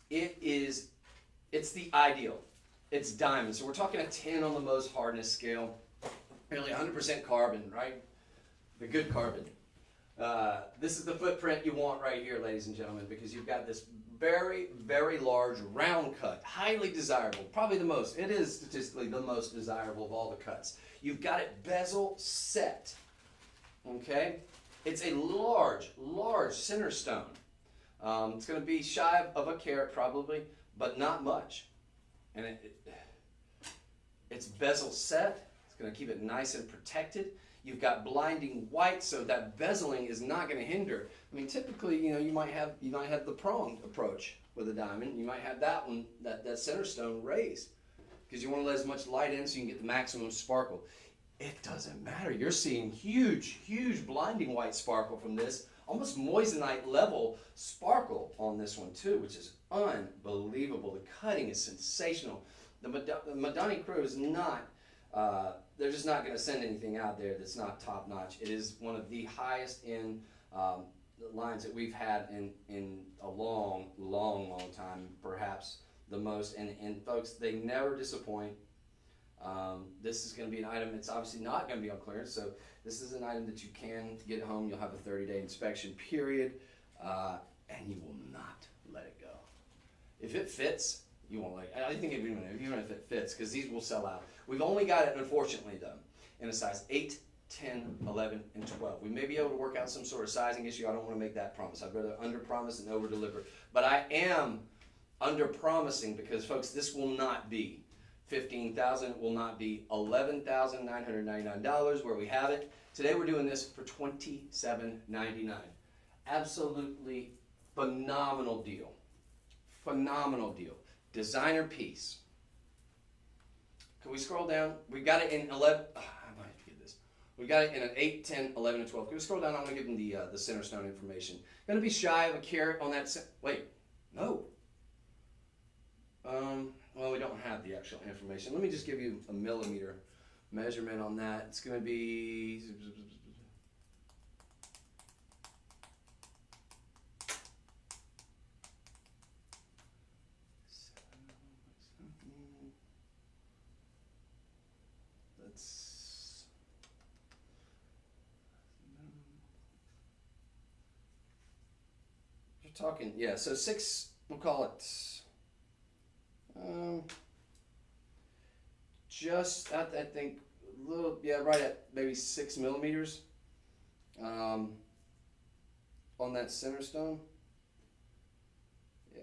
It's the ideal. It's diamond. So we're talking a 10 on the most hardness scale. Nearly 100% carbon, right? The good carbon. This is the footprint you want right here, ladies and gentlemen, because you've got this very, very large round cut, highly desirable, probably the most. It is statistically the most desirable of all the cuts. You've got it bezel set, okay? It's a large, large center stone. It's going to be shy of a carat probably, but not much. And it's bezel set. It's going to keep it nice and protected. You've got blinding white, so that bezeling is not going to hinder. I mean, typically, you might have the pronged approach with a diamond. You might have that one, that center stone raised, because you want to let as much light in so you can get the maximum sparkle. It doesn't matter. You're seeing huge, huge blinding white sparkle from this, almost moissanite level sparkle on this one too, which is unbelievable. The cutting is sensational. The Madani crew is not. They're just not going to send anything out there that's not top notch. It is one of the highest in lines that we've had in a long, long, long time, perhaps the most. And folks, they never disappoint. This is going to be an item that's obviously not going to be on clearance. So this is an item that you can get home. You'll have a 30-day inspection period, and you will not let it go. If it fits, you won't like it. I think even if it fits, because these will sell out. We've only got it, unfortunately, though, in a size 8, 10, 11, and 12. We may be able to work out some sort of sizing issue. I don't want to make that promise. I'd rather under-promise and over-deliver. But I am under-promising because, folks, this will not be $15,000. It will not be $11,999 where we have it. Today we're doing this for $27.99. Absolutely phenomenal deal. Phenomenal deal. Designer piece. Can we scroll down? We've got it in 11. I might have to get this. We've got it in an 8, 10, 11, and 12. Can we scroll down? I'm going to give them the center stone information. Going to be shy of a carat on that. Wait, no. Well, we don't have the actual information. Let me just give you a millimeter measurement on that. It's going to be. You're talking, yeah, so 6, we'll call it just, I think, a little, yeah, right at maybe 6 millimeters on that center stone. Yeah.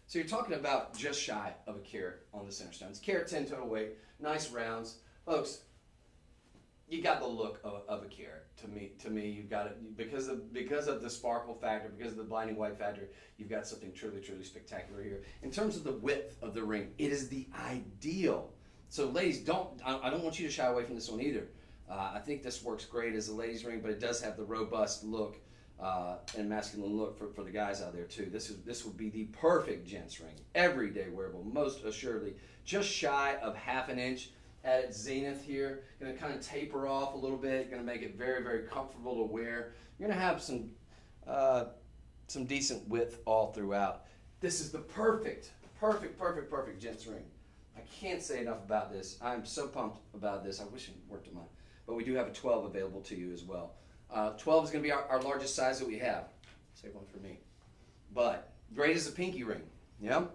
So you're talking about just shy of a carat on the center stone. It's carat 10 total weight, nice rounds. Folks, you got the look of a carat. To me, you've got it because of the sparkle factor, because of the blinding white factor. You've got something truly, truly spectacular here. In terms of the width of the ring, it is the ideal. So, ladies, I don't want you to shy away from this one either. I think this works great as a ladies' ring, but it does have the robust look and masculine look for the guys out there too. This would be the perfect gents ring, everyday wearable, most assuredly. Just shy of ½ an inch. At its zenith here, going to kind of taper off a little bit, going to make it very, very comfortable to wear. You're going to have some decent width all throughout. This is the perfect gents ring. I can't say enough about this. I'm so pumped about this. I wish it worked on mine. But we do have a 12 available to you as well. 12 is going to be our largest size that we have. Save one for me. But great as a pinky ring. Yeah?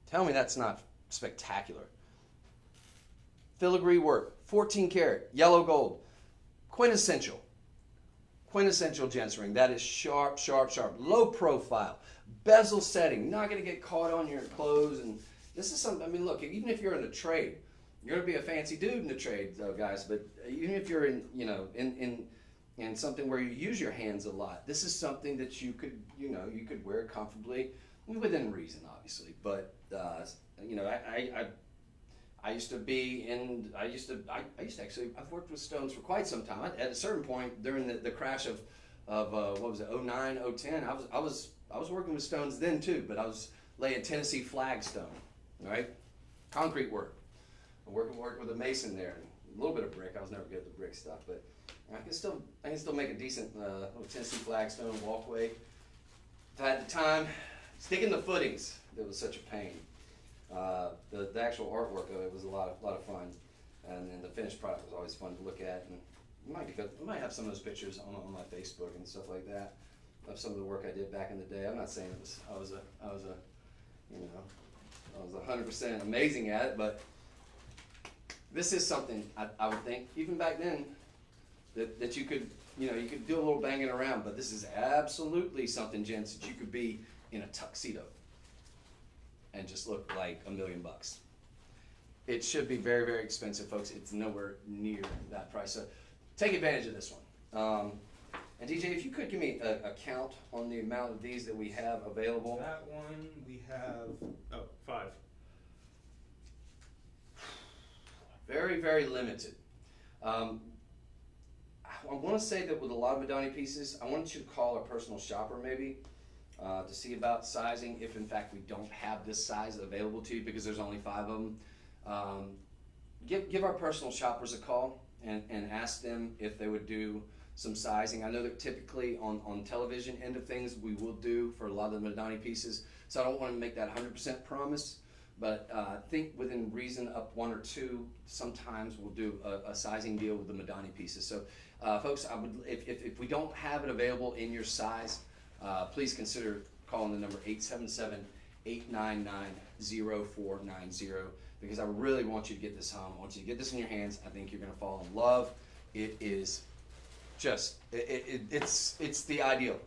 Tell me that's not spectacular. Filigree work, 14 karat, yellow gold. Quintessential gents ring. That is sharp, sharp, sharp. Low profile. bezel setting, not going to get caught on your clothes. And this is something, I mean, look, even if you're in a trade, you're going to be a fancy dude in the trade, though, guys. But even if you're in, you know, in something where you use your hands a lot, this is something that you could, you know, you could wear comfortably, within reason, obviously. But you know, I used to be in, I used to actually, I've worked with stones for quite some time. At a certain point during the crash of what was it, 09, 010, I was working with stones then too, but I was laying Tennessee flagstone, right? Concrete work. I worked with a mason there, and a little bit of brick. I was never good at the brick stuff, but I can still make a decent little Tennessee flagstone walkway. At the time, sticking the footings, that was such a pain. The actual artwork of it was a lot of fun, and then the finished product was always fun to look at. And I might have some of those pictures on my Facebook and stuff like that of some of the work I did back in the day. I'm not saying I was 100% amazing at it, but this is something I would think even back then that you could, you know, you could do a little banging around. But this is absolutely something, gents, that you could be in a tuxedo and just look like $1 million. It should be very, very expensive, folks. It's nowhere near that price. So take advantage of this one. And DJ, if you could give me a count on the amount of these that we have available. That one we have 5. Very, very limited. I want to say that with a lot of Madani pieces, I want you to call our personal shopper maybe to see about sizing, if in fact we don't have this size available to you, because there's only 5 of them. Give our personal shoppers a call and ask them if they would do some sizing. I know that typically on television end of things we will do for a lot of the Madani pieces, so I don't want to make that 100% promise, but I think within reason, up 1 or 2, sometimes we'll do a sizing deal with the Madani pieces. So folks, I would, if we don't have it available in your size, please consider calling the number 877-899-0490, because I really want you to get this home. I want you to get this in your hands. I think you're going to fall in love. It is just, it's the ideal.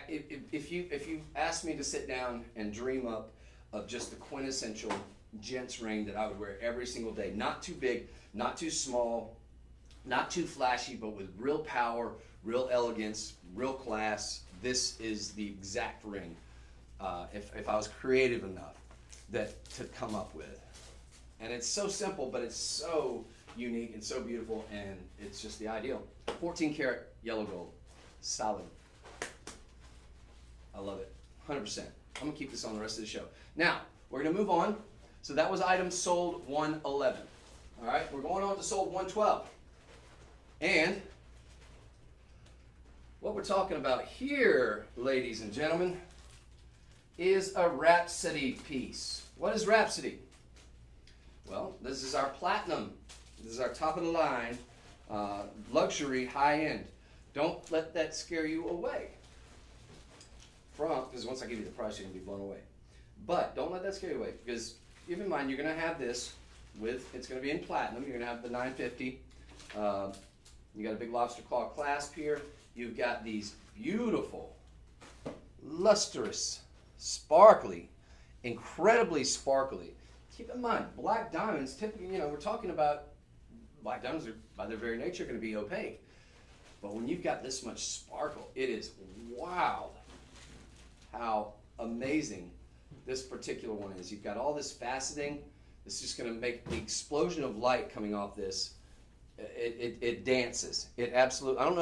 If you ask me to sit down and dream up of just the quintessential gents ring that I would wear every single day, not too big, not too small, not too flashy, but with real power, real elegance, real class, this is the exact ring, if I was creative enough to come up with. And it's so simple, but it's so unique and so beautiful, and it's just the ideal. 14 karat yellow gold, solid. I love it, 100%. I'm gonna keep this on the rest of the show. Now, we're gonna move on. So that was item sold 111. All right, we're going on to sold 112. And what we're talking about here, ladies and gentlemen, is a Rhapsody piece. What is Rhapsody? Well, this is our platinum. This is our top of the line, luxury, high end. Don't let that scare you away. Because once I give you the price, you're going to be blown away. But don't let that scare you away, because keep in mind, you're going to have this with, it's going to be in platinum. You're going to have the 950. You got a big lobster claw clasp here. You've got these beautiful, lustrous, sparkly, incredibly sparkly. Keep in mind, black diamonds, typically, you know, we're talking about, black diamonds are, by their very nature, going to be opaque. But when you've got this much sparkle, it is wild how amazing this particular one is. You've got all this faceting. It's just going to make the explosion of light coming off this. It dances. It absolutely. I don't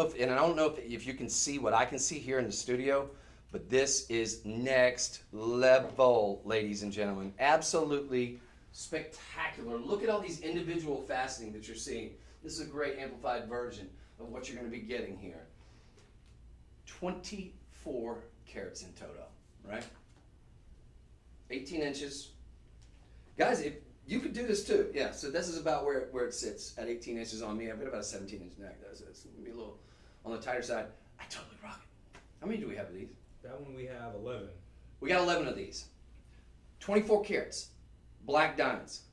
know if you can see what I can see here in the studio, but this is next level, ladies and gentlemen. Absolutely spectacular. Look at all these individual faceting that you're seeing. This is a great amplified version of what you're going to be getting here. 24 carats in total, right? 18 inches. Guys, you could do this too. Yeah, so this is about where it sits at 18 inches on me. I've got about a 17-inch neck, though, so it's going to be a little on the tighter side. I totally rock it. How many do we have of these? That one we have 11. We got 11 of these. 24 carats, black diamonds,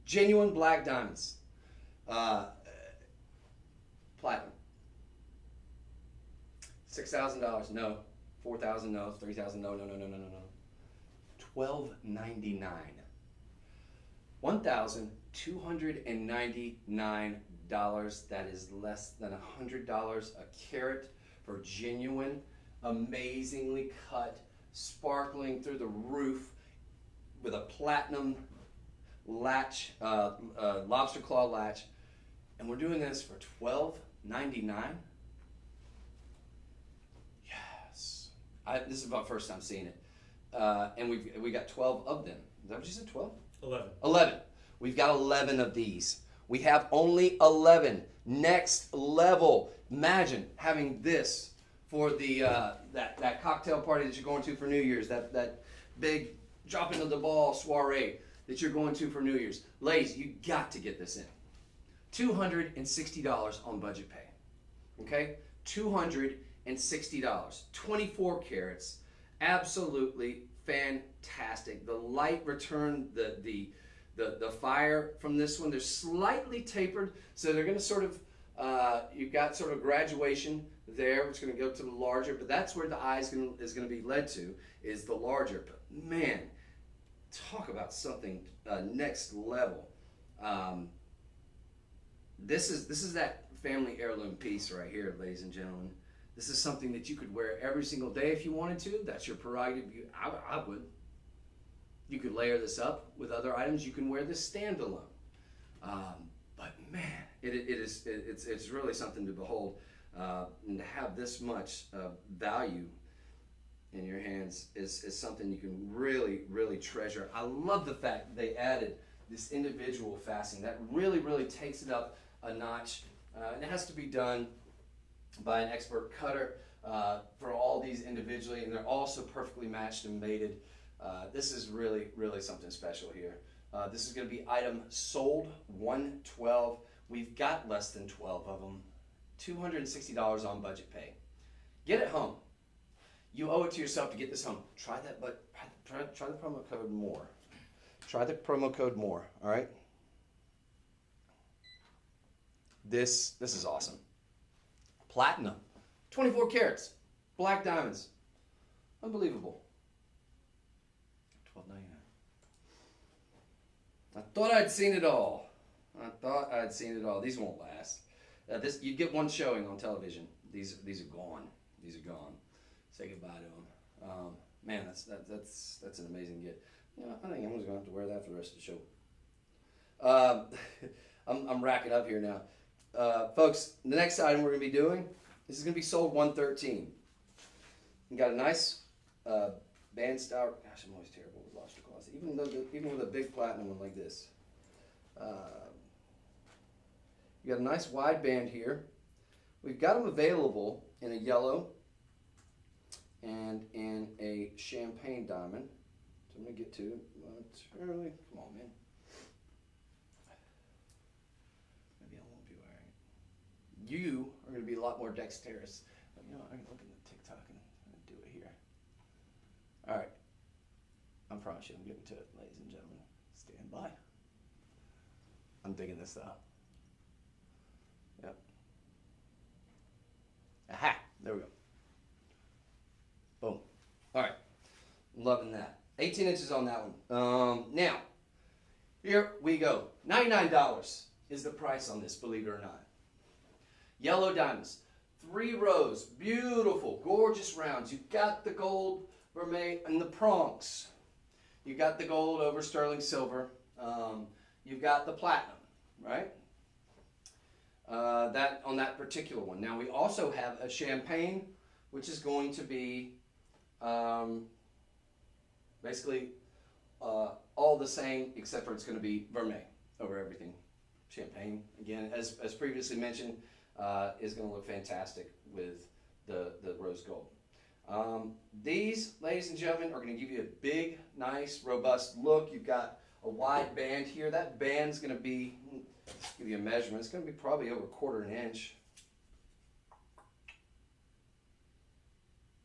genuine black diamonds, platinum. $6,000, no. 4,000, no. 3,000, no. $1,299. $1,299. That is less than $100 a carat for genuine, amazingly cut, sparkling through the roof with a platinum latch, lobster claw latch, and we're doing this for $12.99. Yes, this is my first time seeing it, and we got 12 of them. Is that what you said? 12? 11. 11. We've got 11 of these. We have only 11. Next level. Imagine having this for the that cocktail party that you're going to for New Year's. That big drop into the ball soiree that you're going to for New Year's. Ladies, you got to get this in. $260 on budget pay. Okay? $260. 24 carats. Absolutely fantastic. The light return, the fire from this one, they're slightly tapered, so they're going to sort of, you've got sort of graduation there, which is going to go to the larger, but that's where the eye is going to be led to, is the larger. But man, talk about something next level. This is that family heirloom piece right here, ladies and gentlemen. This is something that you could wear every single day if you wanted to. That's your prerogative. I would. You could layer this up with other items. You can wear this standalone. But man, it's really something to behold, and to have this much value in your hands is something you can really, really treasure. I love the fact that they added this individual fastening. That really takes it up a notch, and it has to be done by an expert cutter for all these individually, and they're also perfectly matched and mated. This is really something special here. This is going to be item sold 112. We've got less than 12 of them. $260 on budget pay. Get it home. You owe it to yourself to get this home. Try that, but try the promo code MORE. Try the promo code MORE. All right. This is awesome. Platinum, 24 carats, black diamonds, unbelievable. $12.99. I thought I'd seen it all. These won't last. You get one showing on television. These are gone. Say goodbye to them. Man, that's an amazing get. You know, I think I'm just gonna have to wear that for the rest of the show. I'm racking up here now. Folks, the next item we're going to be doing, this is going to be sold 113. You got a nice band style. Gosh, I'm always terrible with lobster claws. Even with a big platinum one like this. You got a nice wide band here. We've got them available in a yellow and in a champagne diamond. So I'm going to get to it momentarily. Come on, man. You are going to be a lot more dexterous. But, you know, I can look at the TikTok and do it here. All right. I promise you I'm getting to it, ladies and gentlemen. Stand by. I'm digging this up. Yep. Aha! There we go. Boom. All right. I'm loving that. 18 inches on that one. Now, here we go. $99 is the price on this, believe it or not. Yellow diamonds, 3 rows, beautiful, gorgeous rounds. You've got the gold, vermeil, and the prongs. You got the gold over sterling silver. You've got the platinum, right? That on that particular one. Now we also have a champagne, which is going to be basically all the same, except for it's going to be vermeil over everything. Champagne, again, as previously mentioned, is going to look fantastic with the rose gold. These, ladies and gentlemen, are going to give you a big, nice, robust look. You've got a wide band here. That band's going to be, let's give you a measurement, it's going to be probably over 1/4 inch.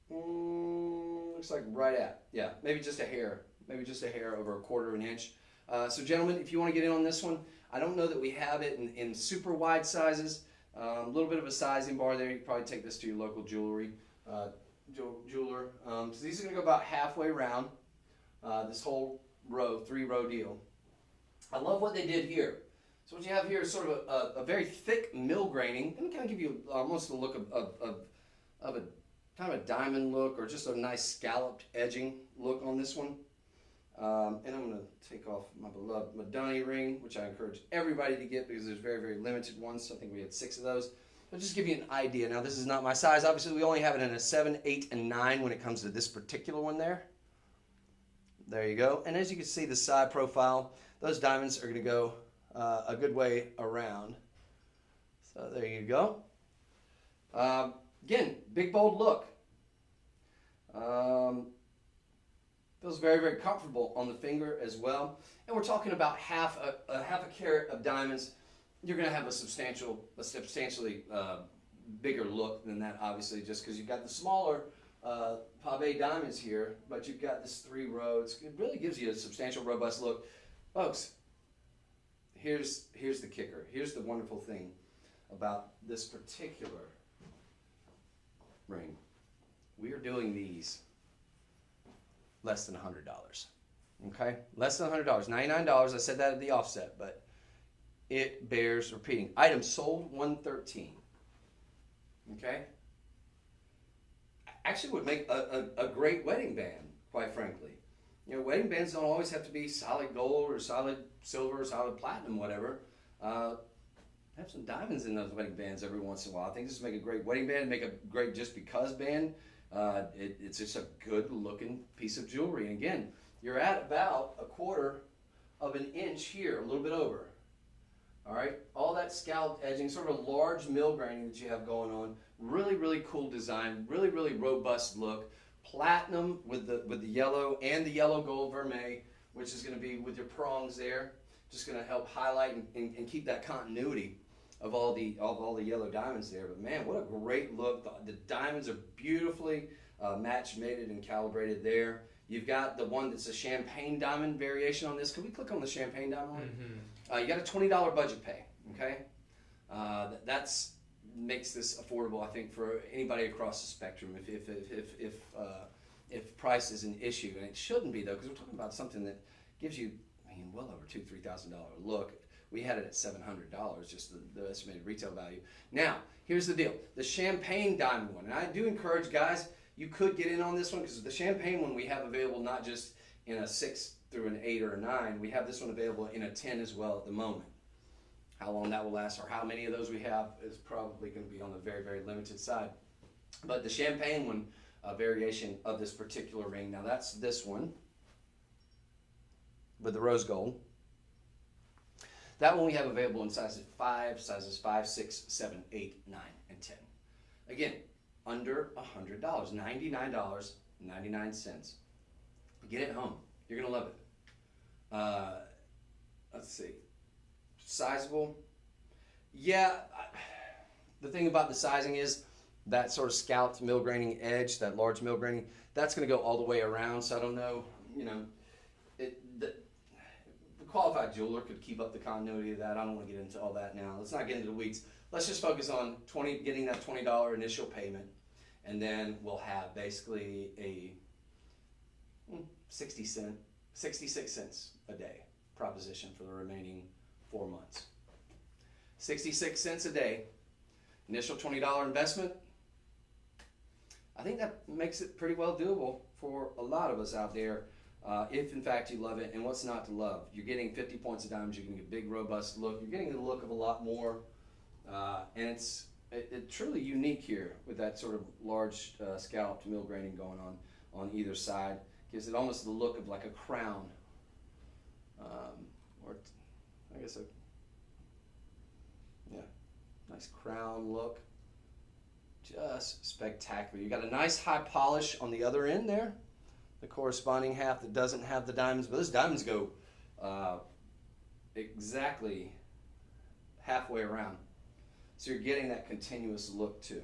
Looks like right at, yeah, maybe just a hair over 1/4 inch. So gentlemen, if you want to get in on this one, I don't know that we have it in super wide sizes. A little bit of a sizing bar there. You can probably take this to your local jewelry jeweler. So these are going to go about halfway around this whole row, 3-row deal. I love what they did here. So what you have here is sort of a very thick mill graining, and kind of give you almost a look of a kind of a diamond look, or just a nice scalloped edging look on this one. And I'm going to take off my beloved Madonna ring, which I encourage everybody to get because there's very, very limited ones. So I think we had 6 of those. But just give you an idea. Now, this is not my size. Obviously, we only have it in a 7, 8, and 9 when it comes to this particular one there. There you go. And as you can see, the side profile, those diamonds are going to go a good way around. So there you go. Again, big, bold look. Feels very, very comfortable on the finger as well. And we're talking about half a carat of diamonds. You're going to have a substantially bigger look than that, obviously, just because you've got the smaller pave diamonds here, but you've got this 3 rows. It really gives you a substantial, robust look. Folks, here's the kicker. Here's the wonderful thing about this particular ring. We are doing these less than $100. Okay? Less than $100. $99. I said that at the offset, but it bears repeating. Item sold $113. Okay? Actually would make a great wedding band, quite frankly. You know, wedding bands don't always have to be solid gold or solid silver or solid platinum, whatever. Have some diamonds in those wedding bands every once in a while. I think this would make a great wedding band, make a great just because band. It's just a good looking piece of jewelry. And again, you're at about 1/4 of an inch here, a little bit over. All right, all that scalloped edging, sort of a large mill graining that you have going on. Really, really cool design. Really, really robust look. Platinum with the yellow and the yellow gold vermeil, which is going to be with your prongs there. Just going to help highlight and keep that continuity of all the yellow diamonds there. But man, what a great look. The diamonds are beautifully match mated and calibrated there. You've got the one that's a champagne diamond variation on this. Can we click on the champagne diamond one? Mm-hmm. You got a $20 budget pay, okay? That's makes this affordable, I think, for anybody across the spectrum if price is an issue. And it shouldn't be, though, because we're talking about something that gives you, well over $2,000-$3,000 look. We had it at $700, just the estimated retail value. Now, here's the deal. The champagne diamond one, and I do encourage guys, you could get in on this one, because the champagne one we have available not just in a 6 through an 8 or a 9, we have this one available in a 10 as well at the moment. How long that will last or how many of those we have is probably going to be on the very, very limited side. But the champagne one, variation of this particular ring, now that's this one with the rose gold. That one we have available in sizes 5, 6, 7, 8, 9, and 10. Again, under $100, $99.99. Get it home. You're going to love it. Let's see. Sizable. Yeah, the thing about the sizing is that sort of scalloped mill graining edge, that large mill graining, that's going to go all the way around. So I don't know, the qualified jeweler could keep up the continuity of that. I don't want to get into all that now. Let's not get into the weeds. Let's just focus on getting that $20 initial payment, and then we'll have basically a 66 cents a day proposition for the remaining 4 months. 66 cents a day, initial $20 investment. I think that makes it pretty well doable for a lot of us out there, if in fact you love it. And what's not to love? You're getting 50 points of diamonds, you're getting a big robust look, you're getting the look of a lot more, and it's truly unique here with that sort of large scalloped mill graining going on either side. Gives it almost the look of like a crown, or I guess nice crown look. Just spectacular. You got a nice high polish on the other end there, the corresponding half that doesn't have the diamonds, but those diamonds go exactly halfway around. So you're getting that continuous look too.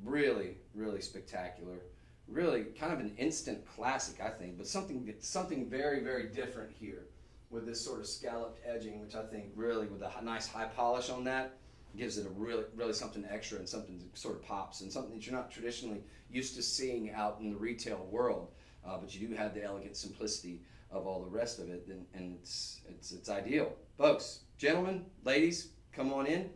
Really, really spectacular. Really kind of an instant classic, I think, but something very, very different here with this sort of scalloped edging, which I think really with a nice high polish on that, gives it a really something extra and something that sort of pops and something that you're not traditionally used to seeing out in the retail world. But you do have the elegant simplicity of all the rest of it, and it's ideal. Folks, gentlemen, ladies, come on in.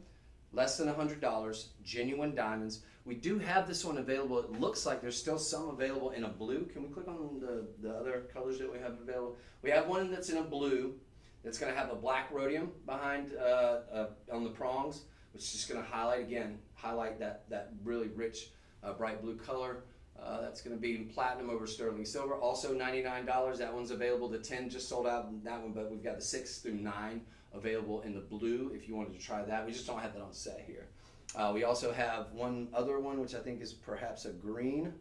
Less than $100, genuine diamonds. We do have this one available. It looks like there's still some available in a blue. Can we click on the other colors that we have available? We have one that's in a blue. It's going to have a black rhodium behind on the prongs, which is just going to highlight that really rich bright blue color. That's going to be platinum over sterling silver. Also $99. That one's available. The 10 just sold out in that one, but we've got the 6 through 9 available in the blue if you wanted to try that. We just don't have that on set here. We also have one other one, which I think is perhaps a green.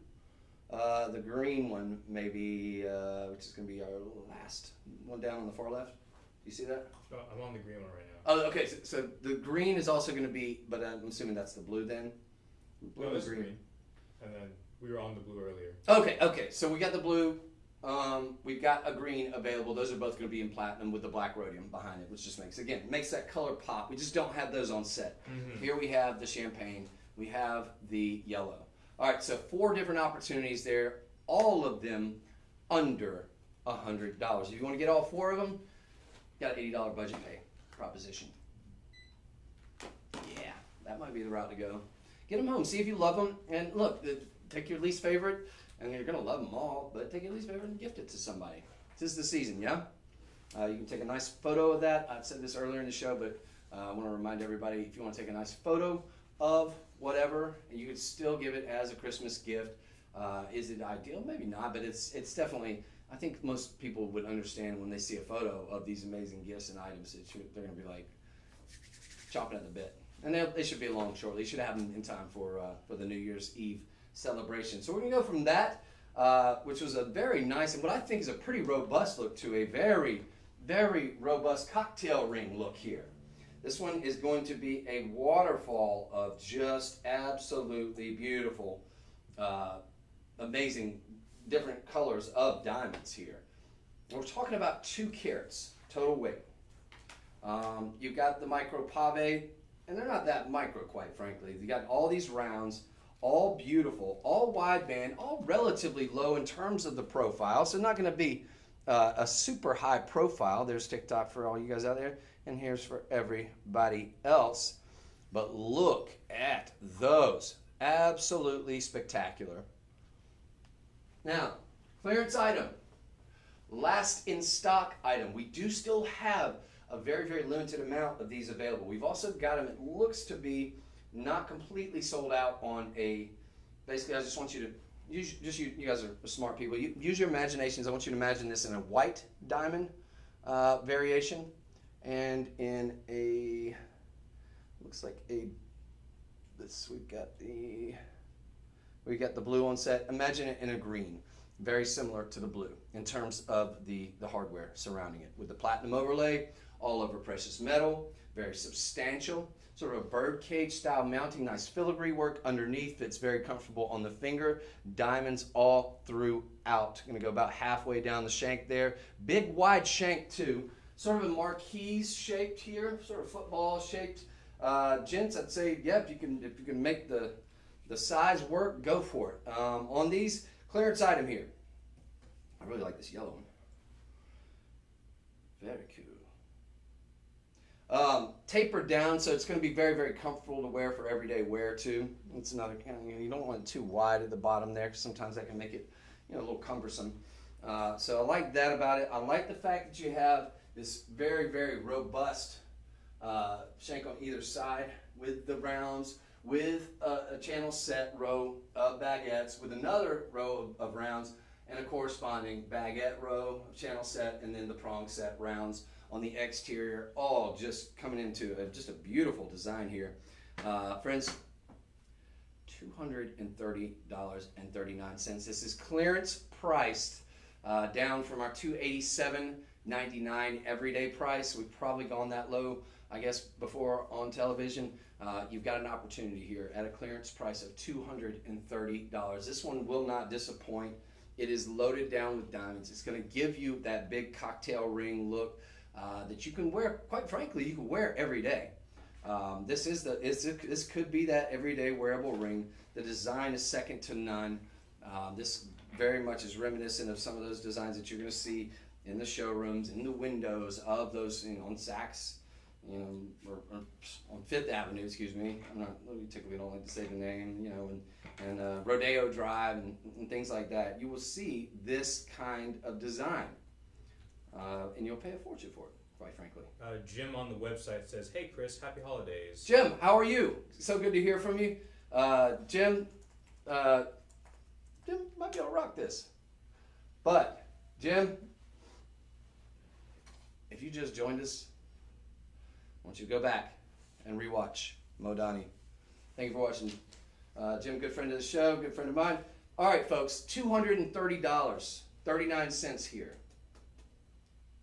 The green one, maybe, which is going to be our last one down on the far left. You see that? Oh, I'm on the green one right now. Oh, okay. So the green is also going to be, but I'm assuming that's the blue then? Blue No, and that's green. And then we were on the blue earlier. Okay. So we got the blue. We've got a green available. Those are both going to be in platinum with the black rhodium behind it, which just makes that color pop. We just don't have those on set. Mm-hmm. Here we have the champagne. We have the yellow. All right, so 4 different opportunities there, all of them under $100. If you want to get all 4 of them, you got an $80 budget pay proposition. Yeah, that might be the route to go. Get them home, see if you love them, and look, take your least favorite, and you're going to love them all, but take your least favorite and gift it to somebody. This is the season, yeah? You can take a nice photo of that. I've said this earlier in the show, but I want to remind everybody, if you want to take a nice photo of whatever, and you could still give it as a Christmas gift. Is it ideal? Maybe not, but it's definitely, I think most people would understand when they see a photo of these amazing gifts and items, they're going to be like chomping at the bit. And they should be along shortly. You should have them in time for the New Year's Eve celebration. So we're going to go from that, which was a very nice, and what I think is a pretty robust look, to a very, very robust cocktail ring look here. This one is going to be a waterfall of just absolutely beautiful, amazing, different colors of diamonds here. We're talking about 2 carats total weight. You've got the micro pave, and they're not that micro, quite frankly. You got all these rounds, all beautiful, all wideband, all relatively low in terms of the profile. So not going to be a super high profile. There's TikTok for all you guys out there, and here's for everybody else. But look at those. Absolutely spectacular. Now, clearance item. Last in stock item. We do still have a very, very limited amount of these available. We've also got them, it looks to be not completely sold out on a, basically I just want you to, you guys are smart people, use your imaginations. I want you to imagine this in a white diamond variation, and in a, looks like a, we got the blue on set. Imagine it in a green, very similar to the blue in terms of the hardware surrounding it, with the platinum overlay all over precious metal, very substantial, sort of a bird cage style mounting, nice filigree work underneath that's very comfortable on the finger, diamonds all throughout. Gonna go about halfway down the shank there. Big wide shank too, sort of a marquise shaped here, sort of football shaped. Gents, I'd say, yeah, if you can make the size work, go for it. On these, clearance item here. I really like this yellow one. Very cool. Tapered down, so it's going to be very, very comfortable to wear for everyday wear too. It's another kind of, you don't want it too wide at the bottom there, because sometimes that can make it, a little cumbersome. So I like that about it. I like the fact that you have this very, very robust shank on either side with the rounds, with a channel set row of baguettes, with another row of rounds, and a corresponding baguette row of channel set, and then the prong set rounds on the exterior, all just coming into just a beautiful design here. Friends, $230.39. This is clearance priced, down from our $287.99 everyday price. We've probably gone that low, I guess, before on television. You've got an opportunity here at a clearance price of $230. This one will not disappoint. It is loaded down with diamonds. It's going to give you that big cocktail ring look that you can wear, quite frankly, you can wear every day. This could be that everyday wearable ring. The design is second to none. This very much is reminiscent of some of those designs that you're going to see in the showrooms, in the windows of those, on Saks, or on Fifth Avenue. Excuse me. We typically don't like to say the name, and Rodeo Drive and things like that. You will see this kind of design, and you'll pay a fortune for it, quite frankly. Jim on the website says, "Hey Chris, happy holidays." Jim, how are you? So good to hear from you. Jim might be able to rock this. But, Jim, if you just joined us, I want you to go back and rewatch Modani. Thank you for watching. Jim, good friend of the show, good friend of mine. All right, folks, $230, 39 cents here.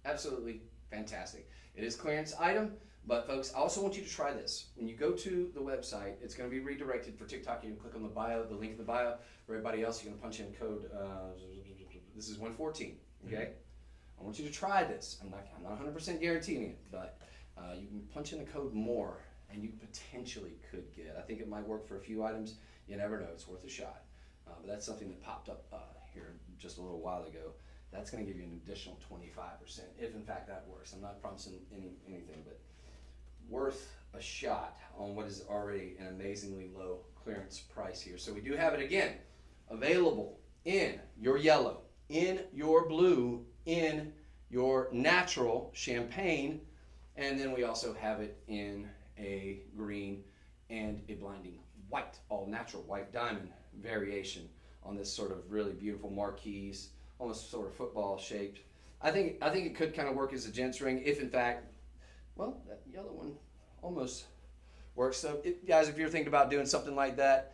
Absolutely fantastic. It is clearance item, but folks, I also want you to try this. When you go to the website, it's going to be redirected for TikTok. You can click on the bio, the link in the bio. For everybody else, you're going to punch in code. This is 114. Okay. I want you to try this. I'm not 100% guaranteeing it, but you can punch in the code MORE, and you potentially could get. I think it might work for a few items. You never know. It's worth a shot. But that's something that popped up here just a little while ago. That's going to give you an additional 25%, if in fact that works. I'm not promising anything, but worth a shot on what is already an amazingly low clearance price here. So we do have it again, available in your yellow, in your blue, in your natural champagne, and then we also have it in a green and a blinding white, all natural white diamond variation on this sort of really beautiful marquise, almost sort of football shaped. I think it could kind of work as a gents ring if in fact, well, that yellow one almost works. So guys, if you're thinking about doing something like that,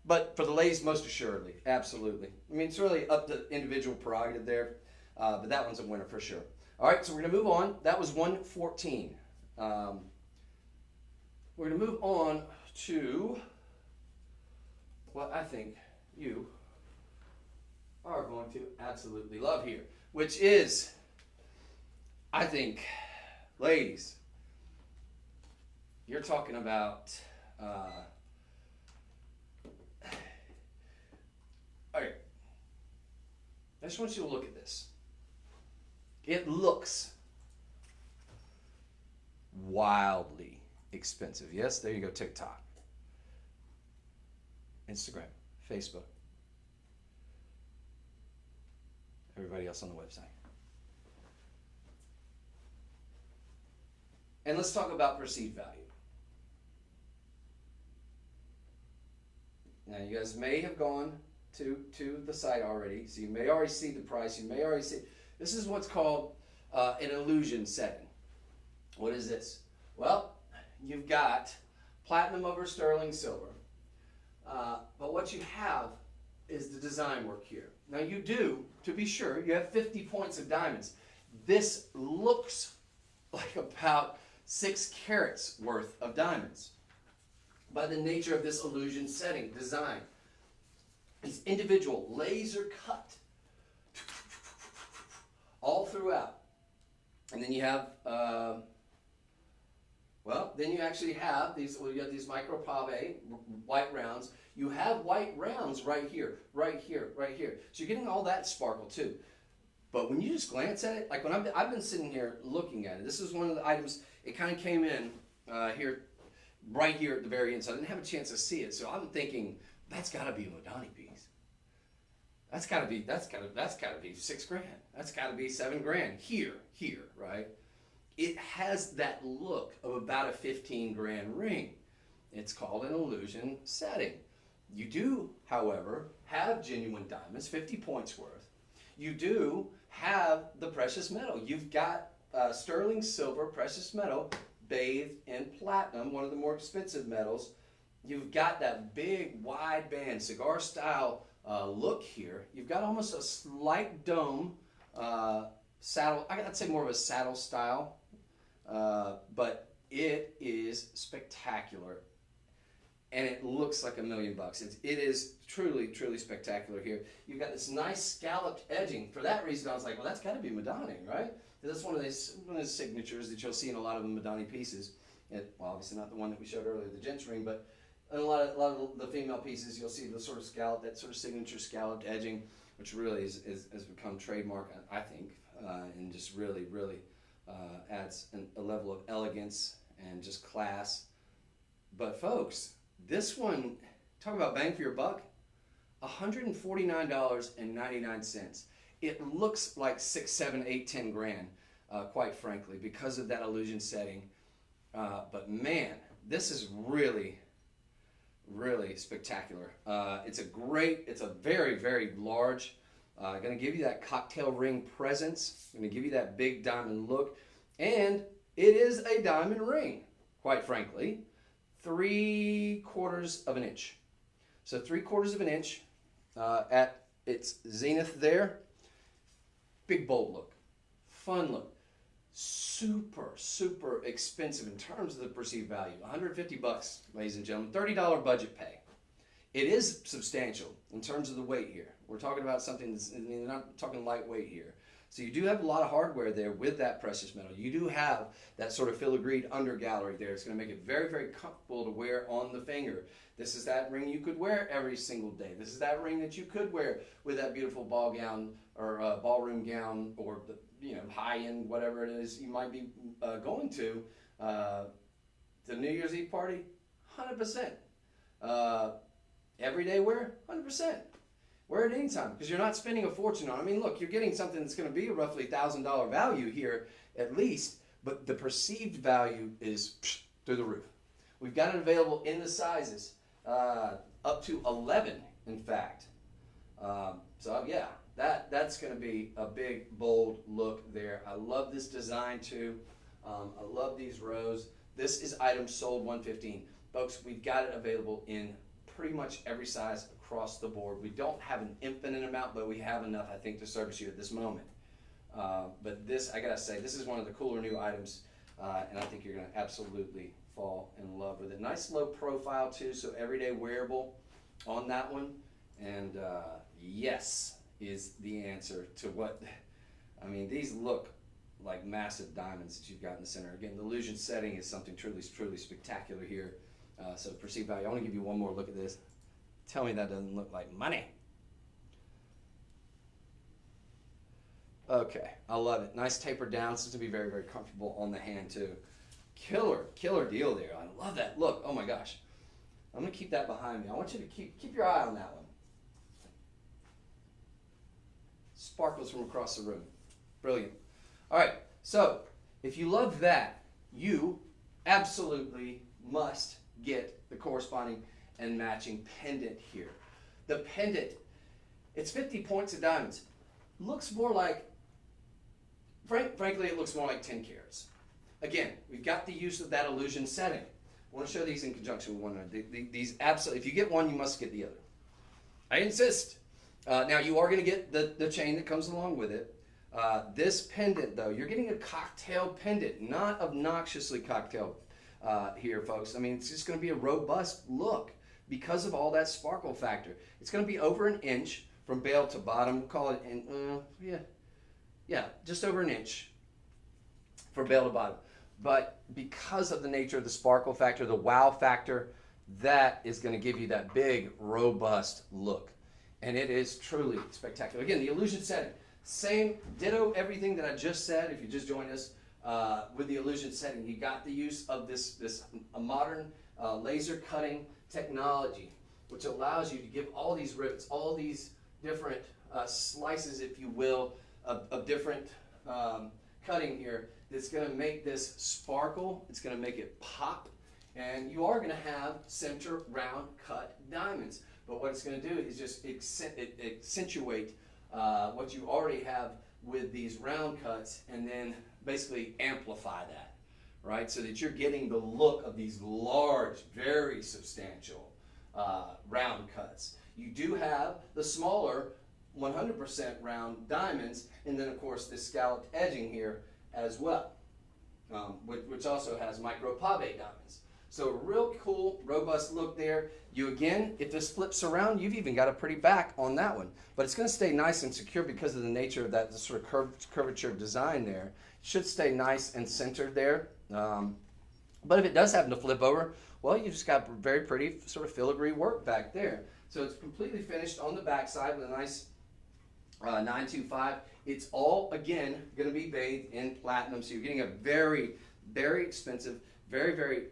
but for the ladies, most assuredly, absolutely. I mean, it's really up to individual prerogative there, but that one's a winner for sure. All right, so we're gonna move on. That was 114. We're gonna move on to what I think you are going to absolutely love here, which is, I think, ladies, you're talking about, all right, I just want you to look at this. It looks wildly expensive. Yes, there you go, TikTok, Instagram, Facebook, everybody else on the website. And let's talk about perceived value. Now, you guys may have gone to the site already, so you may already see the price. You may already see. This is what's called an illusion setting. What is this? Well, you've got platinum over sterling silver, but what you have is the design work here. Now you do, to be sure, you have 50 points of diamonds. This looks like about 6 carats worth of diamonds by the nature of this illusion setting design. It's individual, laser cut all throughout. And then you have, then you actually have these, you have these micro pave white rounds. You have white rounds right here, right here, right here. So you're getting all that sparkle too. But when you just glance at it, like when I've been sitting here looking at it, this is one of the items, it kind of came in here, right here at the very end, so I didn't have a chance to see it. So I'm thinking, that's gotta be a Modani piece. That's gotta be $6,000. That's gotta be $7,000 here, right? It has that look of about a $15,000 ring. It's called an illusion setting. You do, however, have genuine diamonds, 50 points worth. You do have the precious metal. You've got sterling silver, precious metal, bathed in platinum, one of the more expensive metals. You've got that big wide band cigar style look here. You've got almost a slight dome saddle. I'd say more of a saddle style, but it is spectacular. And it looks like $1 million. It is truly, truly spectacular here. You've got this nice scalloped edging. For that reason, I was like, well, that's got to be Modani, right? That's one of those signatures that you'll see in a lot of the Modani pieces. Well, obviously not the one that we showed earlier, the gents ring, but in a lot of the female pieces, you'll see the sort of scallop, that sort of signature scalloped edging, which really has become trademark, I think, and just really adds a level of elegance and just class. But folks, this one, talk about bang for your buck, $149.99. It looks like 6, 7, 8, 10 grand, quite frankly, because of that illusion setting. But man, this is really spectacular. It's a very, very large, going to give you that cocktail ring presence, going to give you that big diamond look, and it is a diamond ring, quite frankly, 3/4 of an inch. So 3/4 of an inch at its zenith there. Big bold look, fun look, super expensive in terms of the perceived value. $150, ladies and gentlemen, $30 budget pay. It is substantial in terms of the weight here. We're talking about something that's, I mean, not talking lightweight here. So you do have a lot of hardware there with that precious metal. You do have that sort of filigreed under gallery there. It's going to make it very, very comfortable to wear on the finger. This is that ring you could wear every single day. This is that ring that you could wear with that beautiful ball gown or ballroom gown, or the high-end whatever it is you might be going to the New Year's Eve party. 100%. Everyday wear, 100%. Wear it anytime, because you're not spending a fortune on it. I mean, look, you're getting something that's going to be a roughly $1,000 value here at least, but the perceived value is through the roof. We've got it available in the sizes up to 11, in fact. So yeah, that's going to be a big, bold look there. I love this design too. I love these rows. This is item sold 115. Folks, we've got it available in pretty much every size across the board. We don't have an infinite amount, but we have enough, I think, to service you at this moment. But this, I gotta say, this is one of the cooler new items, and I think you're gonna absolutely fall in love with it. Nice low profile too, so everyday wearable on that one. And yes is the answer to what, I mean, these look like massive diamonds that you've got in the center. Again, the illusion setting is something truly spectacular here. So perceived value, I want to give you one more look at this. Tell me that doesn't look like money. Okay, I love it. Nice taper down. This is going to be very, very comfortable on the hand too. Killer deal there. I love that look. Oh my gosh. I'm going to keep that behind me. I want you to keep your eye on that one. Sparkles from across the room. Brilliant. All right, so if you love that, you absolutely must get the corresponding and matching pendant here. The pendant, it's 50 points of diamonds. Looks more like, frankly, it looks more like 10 carats. Again, we've got the use of that illusion setting. I want to show these in conjunction with one another. These absolutely, if you get one, you must get the other. I insist. Now, you are going to get the chain that comes along with it. This pendant, though, you're getting a cocktail pendant, not obnoxiously cocktail here, folks. I mean, it's just going to be a robust look because of all that sparkle factor. It's going to be over an inch from bail to bottom. We'll call it, just over an inch from bail to bottom. But because of the nature of the sparkle factor, the wow factor, that is going to give you that big, robust look. And it is truly spectacular. Again, the illusion setting. Same, ditto everything that I just said, if you just joined us, with the illusion setting. You got the use of this modern laser cutting technology, which allows you to give all these rivets, all these different slices, if you will, of different cutting here, that's going to make this sparkle. It's going to make it pop, and you are going to have center round cut diamonds. But what it's going to do is just accentuate what you already have with these round cuts, and then basically amplify that, right? So that you're getting the look of these large, very substantial round cuts. You do have the smaller 100% round diamonds, and then of course this scalloped edging here as well, which also has micro pave diamonds. So real cool, robust look there. You again, if this flips around, you've even got a pretty back on that one. But it's going to stay nice and secure because of the nature of that sort of curvature design there. It should stay nice and centered there. But if it does happen to flip over, well, you just got very pretty sort of filigree work back there. So it's completely finished on the back side with a nice 925. It's all, again, going to be bathed in platinum. So you're getting a very, very expensive, very, very,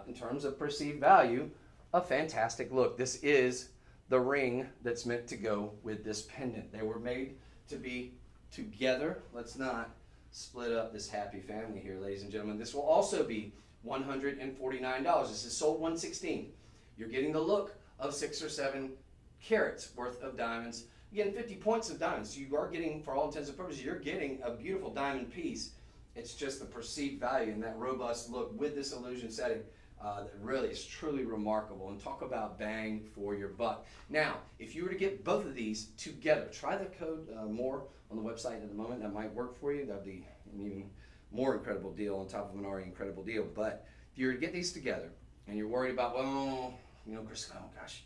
in terms of perceived value, a fantastic look. This is the ring that's meant to go with this pendant. They were made to be together. Let's not split up this happy family here, ladies and gentlemen. This will also be $149. This is sold $116. You're getting the look of 6 or 7 carats worth of diamonds. Again, 50 points of diamonds. So you are getting, for all intents and purposes, you're getting a beautiful diamond piece. It's just the perceived value and that robust look with this illusion setting that really is truly remarkable. And talk about bang for your buck. Now, if you were to get both of these together, try the code more on the website at the moment. That might work for you. That'd be an even more incredible deal on top of an already incredible deal. But if you were to get these together and you're worried about, well, you know, Chris, oh gosh,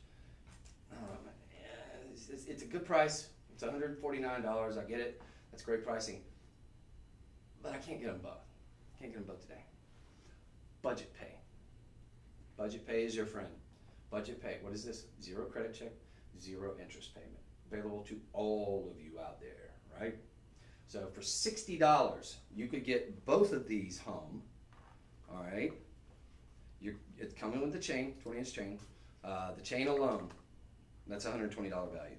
it's a good price. It's $149. I get it. That's great pricing. But I can't get them both. Can't get them both today. Budget pay. Budget pay is your friend. Budget pay. What is this? 0 credit check, 0 interest payment. Available to all of you out there, right? So for $60, you could get both of these home. All right. It's coming with the chain, 20-inch chain. The chain alone, that's $120 value,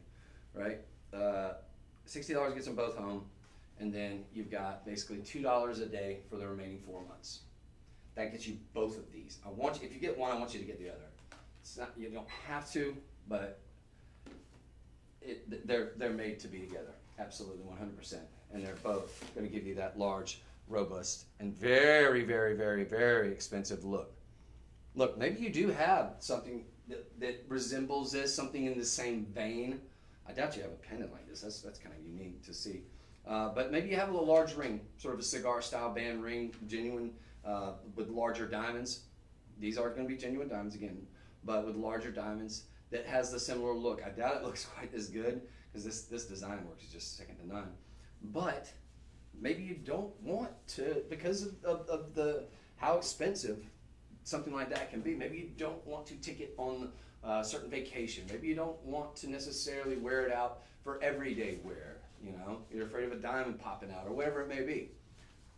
right? $60 gets them both home, and then you've got basically $2 a day for the remaining 4 months. That gets you both of these. If you get one, I want you to get the other. It's not, you don't have to, but they're made to be together. Absolutely, 100%. And they're both going to give you that large, robust, and very, very, very, very expensive look. Look, maybe you do have something that resembles this, something in the same vein. I doubt you have a pendant like this. That's kind of unique to see. But maybe you have a little large ring, sort of a cigar-style band ring, genuine, with larger diamonds. These are going to be genuine diamonds again, but with larger diamonds that has the similar look. I doubt it looks quite as good because this design work is just second to none. But maybe you don't want to, because of the how expensive something like that can be. Maybe you don't want to take it on a certain vacation. Maybe you don't want to necessarily wear it out for everyday wear. You know, you're afraid of a diamond popping out or whatever it may be.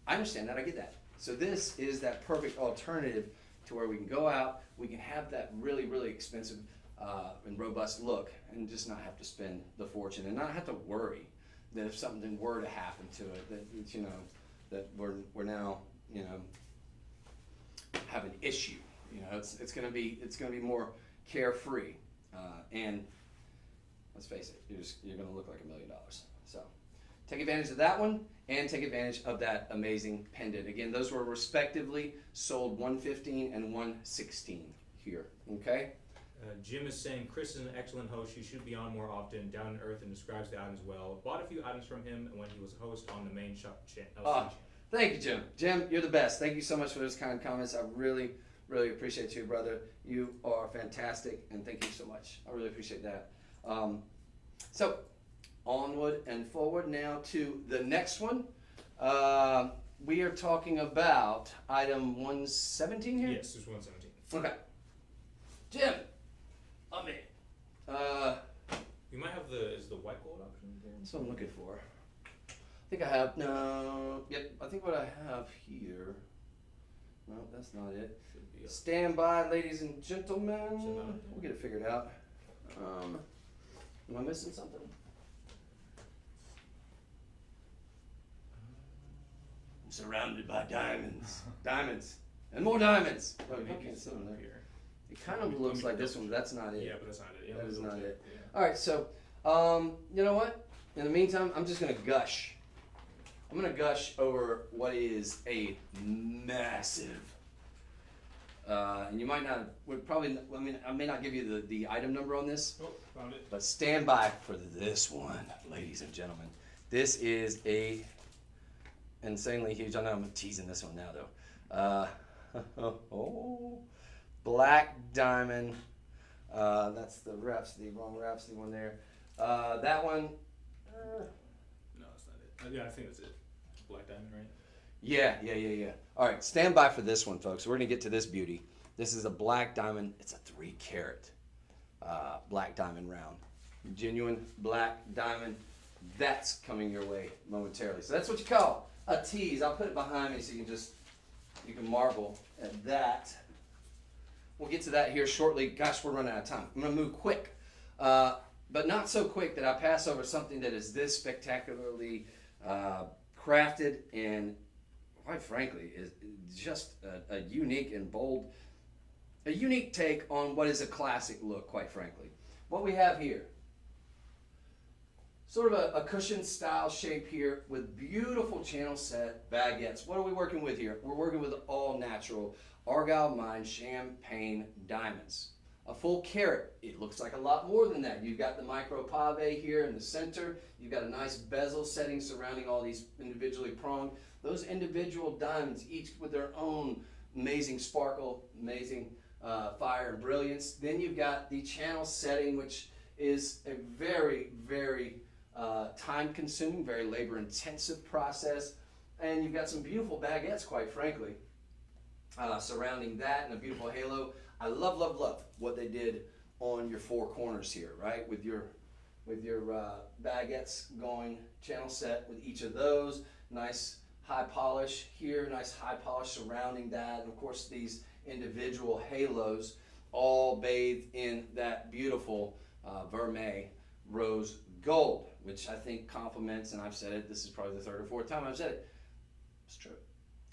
I understand that. I get that. So this is that perfect alternative to where we can go out, we can have that really, really expensive and robust look and just not have to spend the fortune and not have to worry that if something were to happen to it, that, you know, that we're now, you know, have an issue. You know, it's going to be more carefree, and let's face it, you're going to look like $1 million. So take advantage of that one and take advantage of that amazing pendant. Again, those were respectively sold $115 and $116 here. Okay. Jim is saying Chris is an excellent host. He should be on more often, down to earth, and describes the items well. Bought a few items from him when he was a host on the main shop channel. Thank you, Jim. Jim, you're the best. Thank you so much for those kind comments. I really, really appreciate you, brother. You are fantastic, and thank you so much. I really appreciate that. So, onward and forward now to the next one. We are talking about item 117 here? Yes, there's 117. Okay. Jim, I'm in. You might have is the white gold option there? That's what I'm looking for. I think I have, no, yep, I think what I have here, no, that's not it. Should be Stand by, ladies and gentlemen. We'll get it figured out. Am I missing something? I'm surrounded by diamonds. Diamonds. And more diamonds. Oh, you can't see them there. Here. It kind of looks like this one, but that's not it. Yeah, but that's not it. Yeah, That is not it. Yeah. All right, so, you know what? In the meantime, I'm just going to gush. I'm going to gush over what is a massive, and you might not, I may not give you the item number on this, Oh, found it. but stand by for this one, ladies and gentlemen. This is a insanely huge, I know I'm teasing this one now though. Black diamond, that's the wrong Rhapsody one there. That one, No, it's not it. Yeah, I think that's it. Black diamond, right? Yeah. All right, stand by for this one, folks. We're gonna get to this beauty. This is a black diamond. It's a 3-carat black diamond round. Genuine black diamond. That's coming your way momentarily. So that's what you call a tease. I'll put it behind me so you can marvel at that. We'll get to that here shortly. Gosh, we're running out of time. I'm gonna move quick, but not so quick that I pass over something that is this spectacularly crafted and, quite frankly, is just a unique and bold, a unique take on what is a classic look, quite frankly. What we have here, sort of a cushion style shape here with beautiful channel set baguettes. What are we working with here? We're working with all natural Argyle Mine champagne diamonds. A full carat. It looks like a lot more than that. You've got the micro pave here in the center. You've got a nice bezel setting surrounding all these individually pronged. Those individual diamonds, each with their own amazing sparkle, amazing fire and brilliance. Then you've got the channel setting, which is a very, very time-consuming, very labor-intensive process. And you've got some beautiful baguettes, quite frankly, surrounding that, and a beautiful halo. I love, love, love what they did on your four corners here, right? With your baguettes going channel set with each of those. Nice high polish here, nice high polish surrounding that. And of course, these individual halos all bathed in that beautiful vermeil rose gold, which I think complements, and I've said it, this is probably the third or fourth time I've said it. It's true.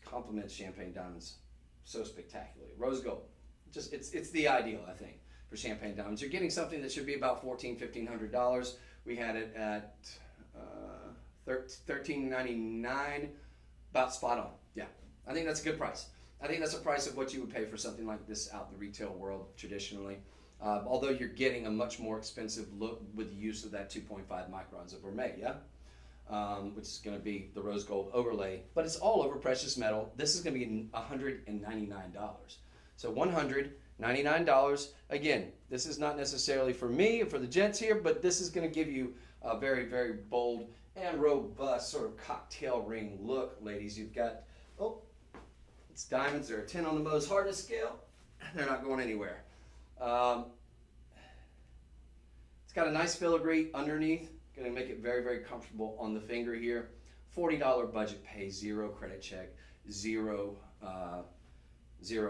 Complements champagne diamonds so spectacularly. Rose gold. Just it's the ideal, I think, for champagne diamonds. You're getting something that should be about $1,500. We had it at $13.99, about spot on. Yeah, I think that's a good price. I think that's a price of what you would pay for something like this out in the retail world traditionally. Although you're getting a much more expensive look with the use of that 2.5 microns of vermeil, yeah? Which is going to be the rose gold overlay, but it's all over precious metal. This is going to be $199. So $199. Again, this is not necessarily for me or for the gents here, but this is going to give you a very, very bold and robust sort of cocktail ring look, ladies. You've got, it's diamonds. They're a 10 on the Mohs hardness scale. They're not going anywhere. It's got a nice filigree underneath. Going to make it very, very comfortable on the finger here. $40 budget pay, 0 credit check, zero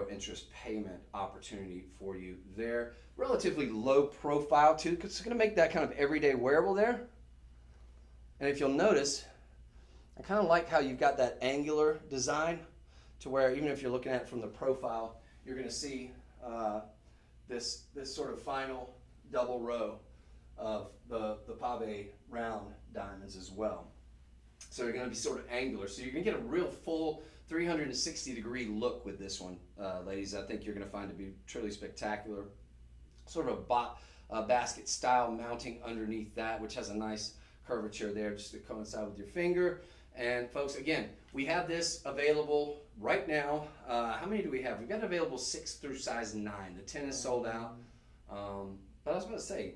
interest payment opportunity for you there. Relatively low profile too, because it's going to make that kind of everyday wearable there. And if you'll notice, I kind of like how you've got that angular design to where even if you're looking at it from the profile, you're going to see this sort of final double row of the pave round diamonds as well. So they're going to be sort of angular. So you're going to get a real full 360-degree look with this one, ladies. I think you're going to find it to be truly spectacular. Sort of a basket style mounting underneath that, which has a nice curvature there just to coincide with your finger. And folks, again, we have this available right now. How many do we have? We've got it available 6 through size 9. The 10 is sold out. But I was going to say,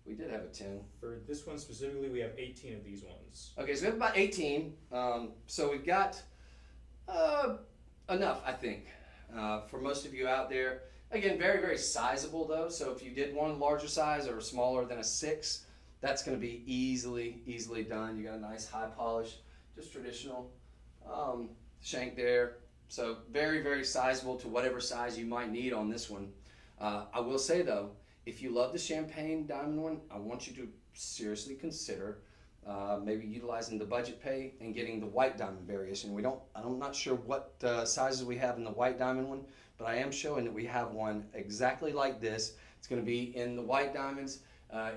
we did have a 10. For this one specifically, we have 18 of these ones. Okay, so we have about 18. So we've got enough, I think, for most of you out there. Again, very, very sizable though. So if you did want a larger size or smaller than a 6, that's going to be easily done. You got a nice high polish, just traditional shank there. So very, very sizable to whatever size you might need on this one. I will say though, if you love the champagne diamond one, I want you to seriously consider maybe utilizing the budget pay and getting the white diamond variation. I'm not sure what sizes we have in the white diamond one, but I am showing that we have one exactly like this. It's going to be in the white diamonds.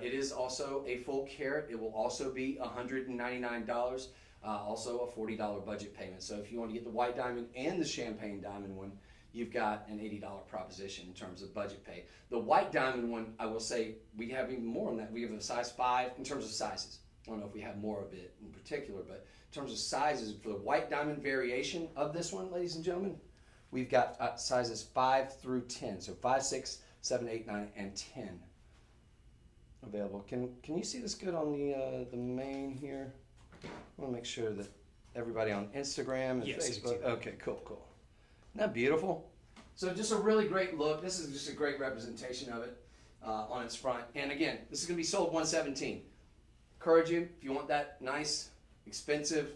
It is also a full carat. It will also be $199. Also a $40 budget payment. So if you want to get the white diamond and the champagne diamond one, you've got an $80 proposition in terms of budget pay. The white diamond one, I will say, we have even more on that. We have a size 5 in terms of sizes. I don't know if we have more of it in particular, but in terms of sizes, for the white diamond variation of this one, ladies and gentlemen, we've got sizes 5 through 10. So 5, 6, 7, 8, 9, and 10 available. Can you see this good on the main here? I want to make sure that everybody on Instagram and Yes, Facebook? exactly. Okay, cool. Isn't that beautiful? So just a really great look. This is just a great representation of it on its front. And again, this is going to be sold $117. Encourage you, if you want that nice, expensive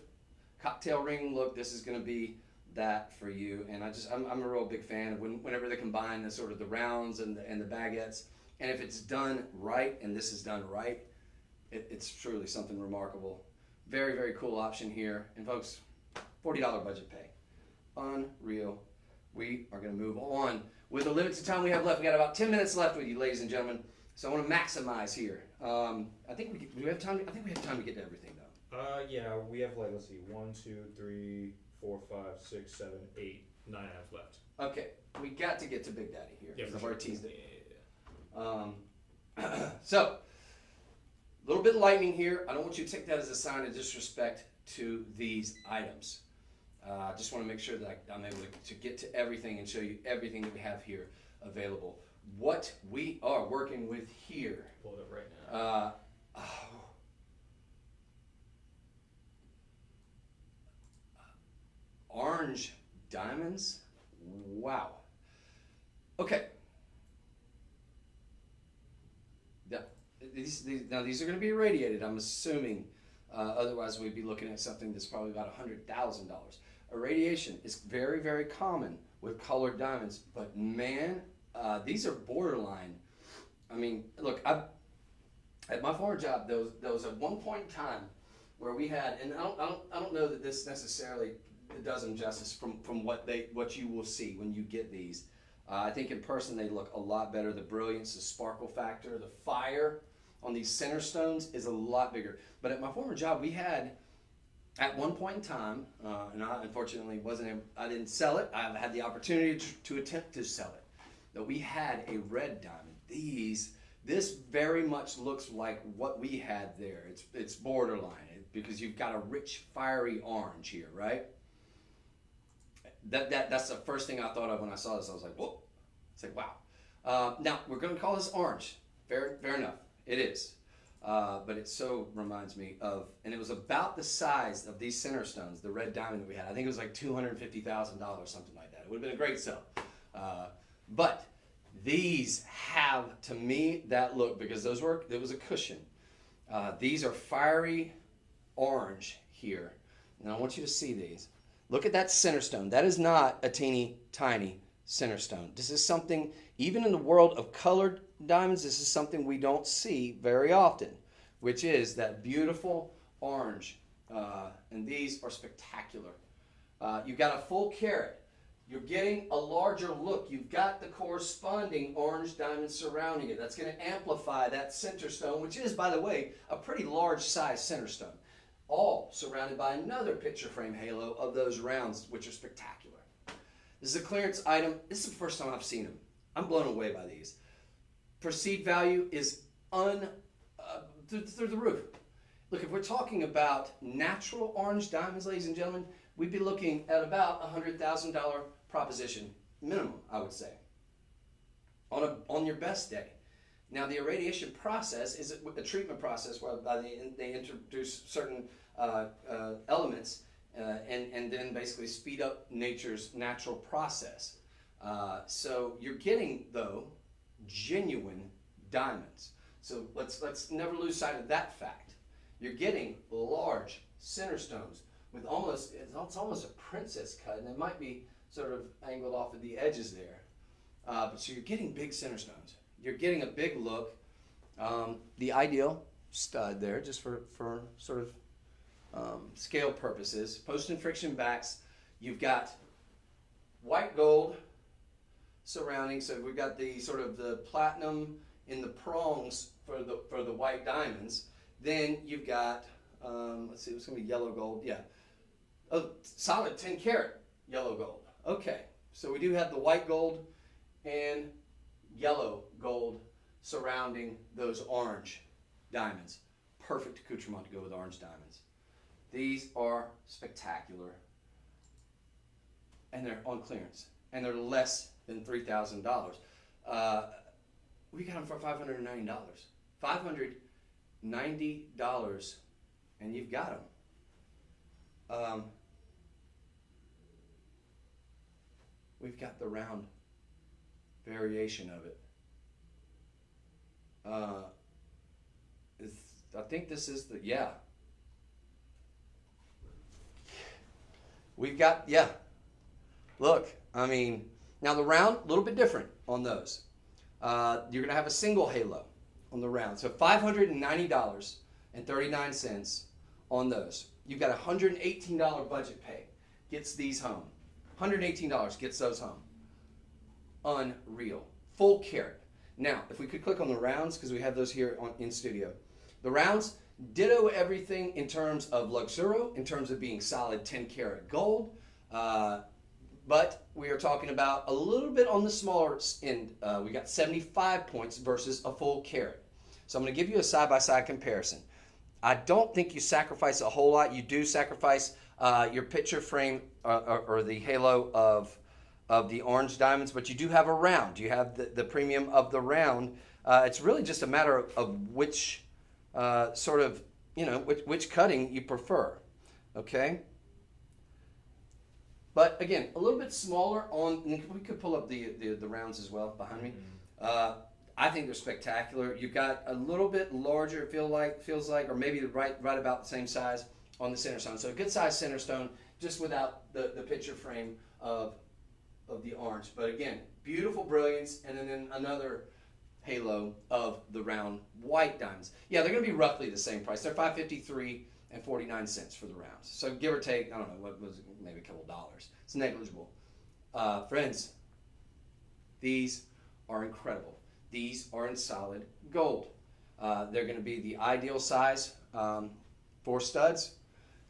cocktail ring look, this is going to be that for you. And I'm a real big fan of whenever they combine the sort of the rounds and the baguettes. And if it's done right, and this is done right, it's truly something remarkable. Very, very cool option here. And folks, $40 budget pay. Unreal. We are going to move on. With the limited time we have left, we got about 10 minutes left with you, ladies and gentlemen. So I want to maximize here. I think we have time. I think we have time to get to everything, though. Yeah, we have like, let's see, 1, 2, 3, 4, 5, 6, 7, 8, 9 items left. Okay, we got to get to Big Daddy here. Yeah, because for I've sure. already teased it. So, a little bit lightning here. I don't want you to take that as a sign of disrespect to these items. I just want to make sure that I'm able to get to everything and show you everything that we have here available. What we are working with here. Pull it up right now. Orange diamonds. Wow. Okay. These are going to be irradiated, I'm assuming. Otherwise, we'd be looking at something that's probably about $100,000. Irradiation is very, very common with colored diamonds, but man, these are borderline. I mean, look, at my former job, there was at one point in time where we had, and I don't know that this necessarily does them justice from what you will see when you get these. I think in person they look a lot better. The brilliance, the sparkle factor, the fire on these center stones is a lot bigger. But at my former job, we had, at one point in time, and I unfortunately I didn't sell it. I had the opportunity to attempt to sell it. But we had a red diamond. This very much looks like what we had there. It's borderline because you've got a rich, fiery orange here, right? That's the first thing I thought of when I saw this. I was like, whoa. It's like, wow. Now, we're going to call this orange. Fair enough. It is. But it so reminds me of, and it was about the size of these center stones, the red diamond that we had. I think it was like $250,000, something like that. It would have been a great sell. But these have, to me, that look, because there was a cushion. These are fiery orange here. And I want you to see these. Look at that center stone. That is not a teeny tiny center stone. This is something, even in the world of colored diamonds, this is something we don't see very often, which is that beautiful orange. And these are spectacular. You've got a full carat. You're getting a larger look. You've got the corresponding orange diamond surrounding it. That's going to amplify that center stone, which is, by the way, a pretty large size center stone. All surrounded by another picture frame halo of those rounds, which are spectacular. This is a clearance item. This is the first time I've seen them. I'm blown away by these. Perceived value is through the roof. Look, if we're talking about natural orange diamonds, ladies and gentlemen, we'd be looking at about a $100,000 proposition, minimum, I would say, on your best day. Now, the irradiation process is a treatment process whereby they introduce certain elements and then basically speed up nature's natural process. So you're getting, though, genuine diamonds. So let's never lose sight of that fact. You're getting large center stones with it's almost a princess cut, and it might be sort of angled off at the edges there. But so you're getting big center stones. You're getting a big look. The ideal stud there, just for sort of scale purposes. Post and friction backs. You've got white gold surrounding. So we've got the sort of the platinum in the prongs for the white diamonds. Then you've got let's see, it's gonna be yellow gold. Yeah, a solid 10 karat yellow gold. Okay, so we do have the white gold and yellow gold surrounding those orange diamonds. Perfect accoutrement to go with orange diamonds. These are spectacular. And they're on clearance. And they're less than $3,000. We got them for $590. $590, and you've got We've got the round variation of it. I think this is the, yeah. We've got, yeah. Look, I mean, now the round, a little bit different on those. You're going to have a single halo on the round. So $590.39 on those. You've got a $118 budget pay. Gets these home. $118 gets those home. Unreal. Full carat. Now, if we could click on the rounds, because we have those here in studio. The rounds, ditto everything in terms of Luxuro, in terms of being solid 10 karat gold. But we are talking about a little bit on the smaller end. We got 75 points versus a full carat. So I'm going to give you a side-by-side comparison. I don't think you sacrifice a whole lot. You do sacrifice your picture frame or the halo of the orange diamonds, but you do have a round. You have the premium of the round. It's really just a matter of which sort of, which cutting you prefer, okay? But again, a little bit smaller on, we could pull up the rounds as well behind me. I think they're spectacular. You've got a little bit larger, feels like, or maybe right about the same size on the center stone. So a good size center stone, just without the picture frame of the orange. But again, beautiful brilliance, and then another halo of the round white diamonds. Yeah, they're going to be roughly the same price. They're $553.49 for the rounds. So give or take, I don't know, what was it, maybe a couple dollars. It's negligible. Friends, these are incredible. These are in solid gold. They're going to be the ideal size for studs.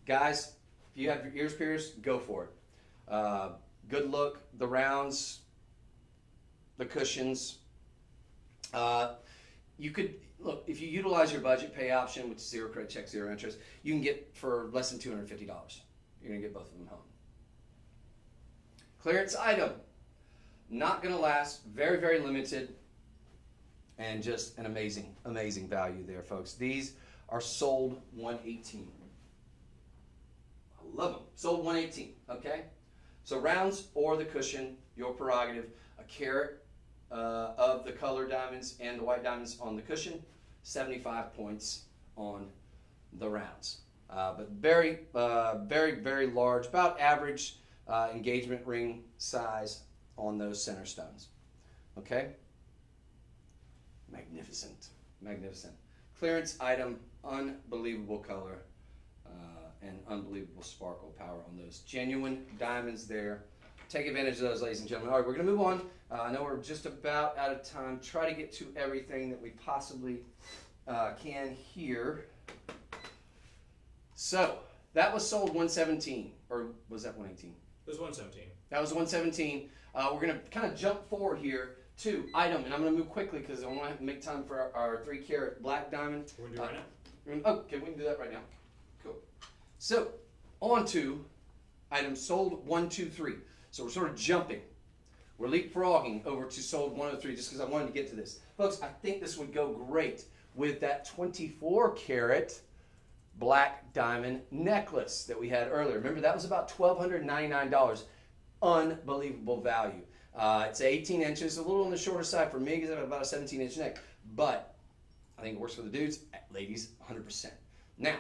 Guys, if you have your ears pierced, go for it. Good look, the rounds, the cushions. You could, look, if you utilize your budget pay option, which is 0 credit check, 0 interest, you can get for less than $250. You're going to get both of them home. Clearance item. Not going to last. Very, very limited. And just an amazing, amazing value there, folks. These are sold $118. I love them. Sold $118, okay? So rounds or the cushion, your prerogative. A carat of the color diamonds and the white diamonds on the cushion. 75 points on the rounds. But very, very large, about average engagement ring size on those center stones. Okay? Magnificent, magnificent. Clearance item, unbelievable color, and unbelievable sparkle power on those. Genuine diamonds there. Take advantage of those, ladies and gentlemen. All right, we're going to move on. I know we're just about out of time. Try to get to everything that we possibly can here. So, that was sold $117, or was that $118? It was $117. That was $117. We're going to kind of jump forward here to item, and I'm going to move quickly because I want to make time for our 3 karat black diamond. We're going to do it right now? Okay, we can do that right now. Cool. So, on to items sold 1, 2, 3. So we're sort of jumping. We're leapfrogging over to sold 103 just because I wanted to get to this. Folks, I think this would go great with that 24 karat black diamond necklace that we had earlier. Remember, that was about $1,299. Unbelievable value. It's 18 inches, a little on the shorter side for me because I have about a 17-inch neck. But I think it works for the dudes. Ladies, 100%. Now,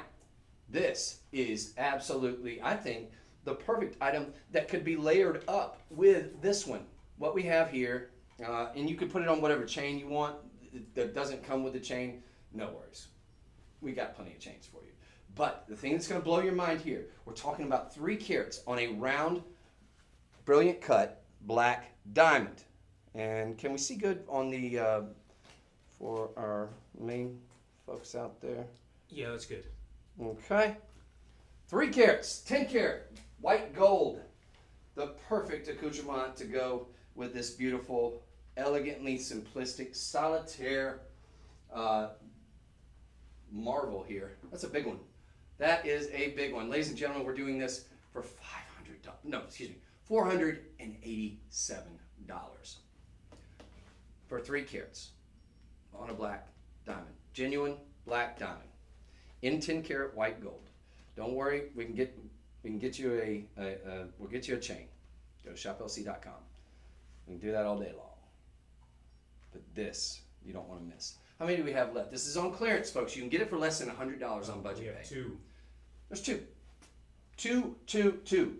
this is absolutely, I think, the perfect item that could be layered up with this one. What we have here, and you could put it on whatever chain you want that doesn't come with the chain, no worries. We got plenty of chains for you. But the thing that's going to blow your mind here, we're talking about 3 carats on a round, brilliant cut, black diamond. And can we see good on the, for our main folks out there? Yeah, that's good. Okay. 3 carats, 10 karat, white gold. The perfect accoutrement to go with this beautiful, elegantly simplistic, solitaire marvel here. That's a big one. That is a big one. Ladies and gentlemen, we're doing this for $487 for 3 carats on a black diamond. Genuine black diamond in 10 karat white gold. Don't worry, we can get we can get you we'll get you a chain. Go to shoplc.com. We can do that all day long. But this, you don't want to miss. How many do we have left? This is on clearance, folks. You can get it for less than $100 on budget We have pay. 2. There's 2. 2.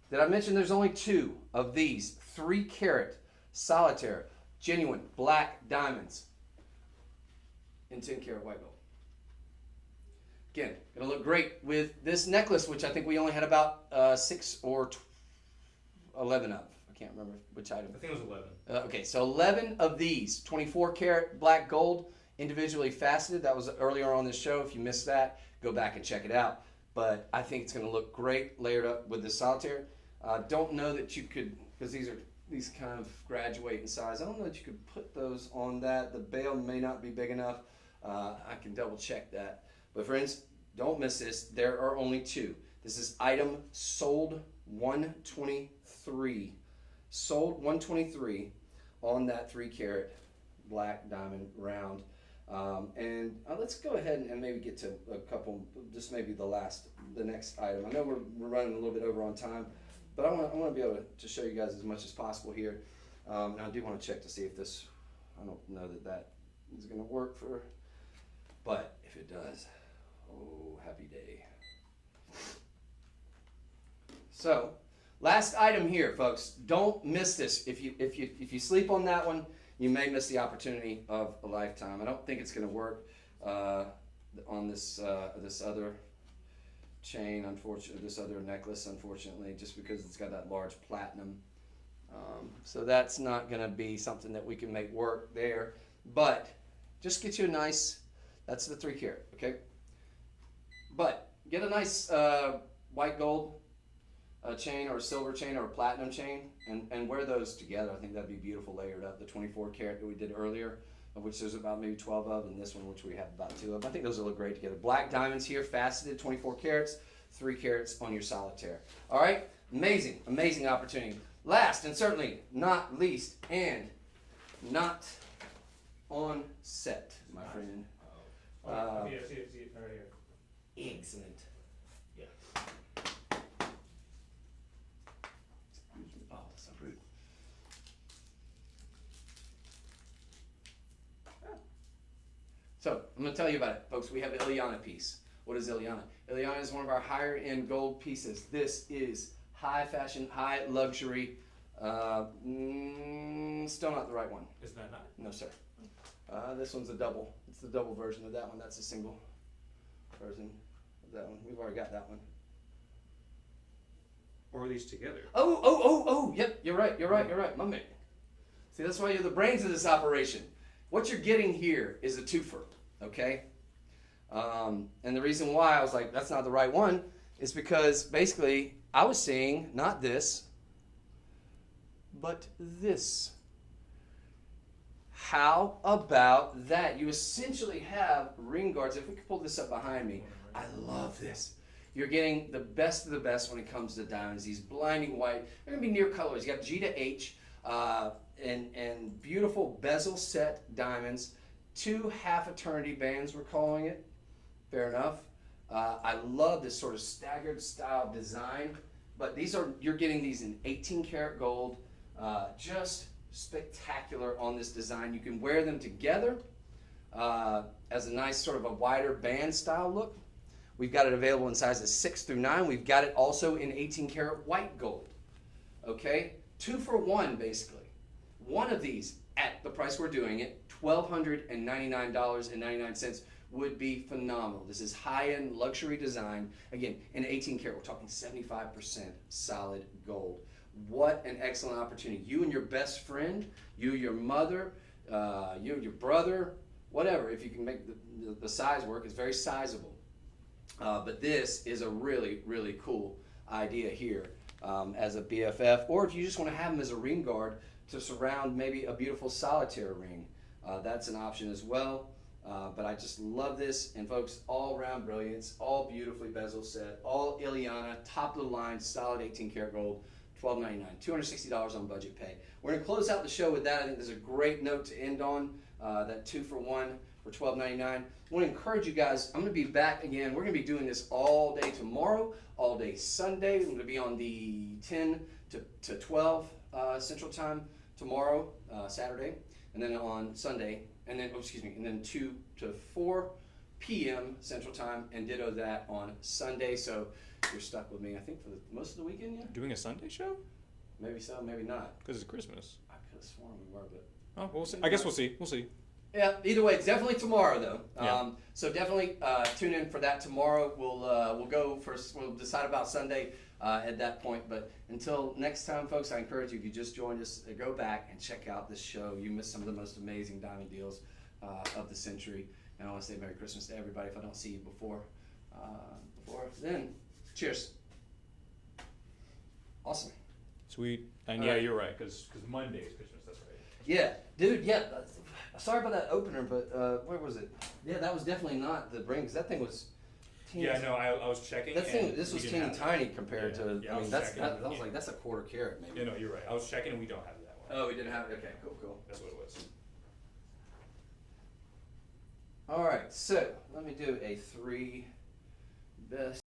Did I mention there's only 2 of these 3-carat solitaire, genuine black diamonds in 10-carat white gold? Again, gonna look great with this necklace, which I think we only had about 6 or 11 of. I can't remember which item. I think it was 11. Okay, so 11 of these 24-karat black gold, individually faceted. That was earlier on this show. If you missed that, go back and check it out. But I think it's going to look great layered up with the solitaire. Don't know that you could, because these kind of graduate in size. I don't know that you could put those on that. The bail may not be big enough. I can double check that. But friends, don't miss this. There are only 2. This is item sold 123. Sold 123 on that 3-carat black diamond round. And let's go ahead and maybe get to a couple, just maybe the next item. I know we're running a little bit over on time, but I want to be able to show you guys as much as possible here. And I do want to check to see if this, I don't know that is going to work for, but if it does, oh, happy day. So, last item here, folks. Don't miss this. If you sleep on that one, you may miss the opportunity of a lifetime. I don't think it's going to work on this other chain, unfortunately, this other necklace, unfortunately, just because it's got that large platinum. So that's not going to be something that we can make work there. But just get you a nice, that's the 3-carat, okay? But get a nice white gold chain or a silver chain or a platinum chain and wear those together. I think that'd be beautiful layered up. The 24-karat that we did earlier, of which there's about maybe 12 of, and this one, which we have about 2 of. I think those will look great together. Black diamonds here, faceted, 24 carats, 3 carats on your solitaire. All right, amazing opportunity. Last and certainly not least, and not on set, my friend. See it right here. Excellent. Yeah. Oh, that's so rude. So, I'm going to tell you about it, folks. We have the Ileana piece. What is Ileana? Ileana is one of our higher end gold pieces. This is high fashion, high luxury. Still not the right one. Is that not? No, sir. This one's a double. It's the double version of that one. That's a single version of that one. We've already got that one. Or are these together? Oh, yep, you're right, my man. See, that's why you're the brains of this operation. What you're getting here is a twofer, okay? And the reason why I was like, that's not the right one, is because basically I was seeing not this, but this. How about that? You essentially have ring guards. If we could pull this up behind me, I love this. You're getting the best of the best when it comes to diamonds. These blinding white. They're going to be near colors. You got G to H and beautiful bezel set diamonds. 2 half eternity bands, we're calling it. Fair enough. I love this sort of staggered style design. But you're getting these in 18 karat gold. Just spectacular on this design. You can wear them together as a nice sort of a wider band style look. We've got it available in sizes 6 through 9. We've got it also in 18 karat white gold. Okay, 2 for 1 basically. One of these at the price we're doing it, $1,299.99, would be phenomenal. This is high-end luxury design. Again, in 18 karat, we're talking 75% solid gold. What an excellent opportunity. You and your best friend, you, your mother, you, your brother, whatever, if you can make the size work, it's very sizable. But this is a really, really cool idea here as a BFF, or if you just want to have them as a ring guard to surround maybe a beautiful solitaire ring. That's an option as well. But I just love this, and folks, all around brilliance, all beautifully bezel set, all Ileana, top of the line, solid 18 karat gold, $12.99, $260 on budget pay. We're going to close out the show with that. I think there's a great note to end on. that 2-for-1 for $12.99. I want to encourage you guys. I'm going to be back again. We're going to be doing this all day tomorrow, all day Sunday. I'm going to be on the 10 to 12 Central Time tomorrow, Saturday, and then on Sunday, and then and then 2 to 4 p.m. Central Time, and ditto that on Sunday. So you're stuck with me, I think, for most of the weekend. Yeah. Doing a Sunday show? Maybe so, maybe not. Because it's Christmas. I could have sworn we were, but. Oh, we'll see. I guess we'll see. We'll see. Yeah, either way, it's definitely tomorrow though. Yeah. So definitely tune in for that tomorrow. We'll go first. We'll decide about Sunday at that point. But until next time, folks, I encourage you, if you just joined us, go back and check out this show. You missed some of the most amazing diamond deals of the century. And I want to say Merry Christmas to everybody. If I don't see you before then, cheers. Awesome. Sweet. And All yeah, right. you're right. Because Monday is Christmas. That's right. Yeah, dude. Yeah. Sorry about that opener, but where was it? Yeah, that was definitely not the ring, because that thing was. Teeny, Yeah, no, I was checking. That thing. and This was we didn't teeny have it. tiny compared to. Yeah, I I mean, was that's. checking. I was Yeah. like, that's a quarter carat, maybe. Yeah, no, you're right. I was checking and we don't have that one. Oh, we didn't have it. Okay, cool. That's what it was. All right, so let me do a 3 best.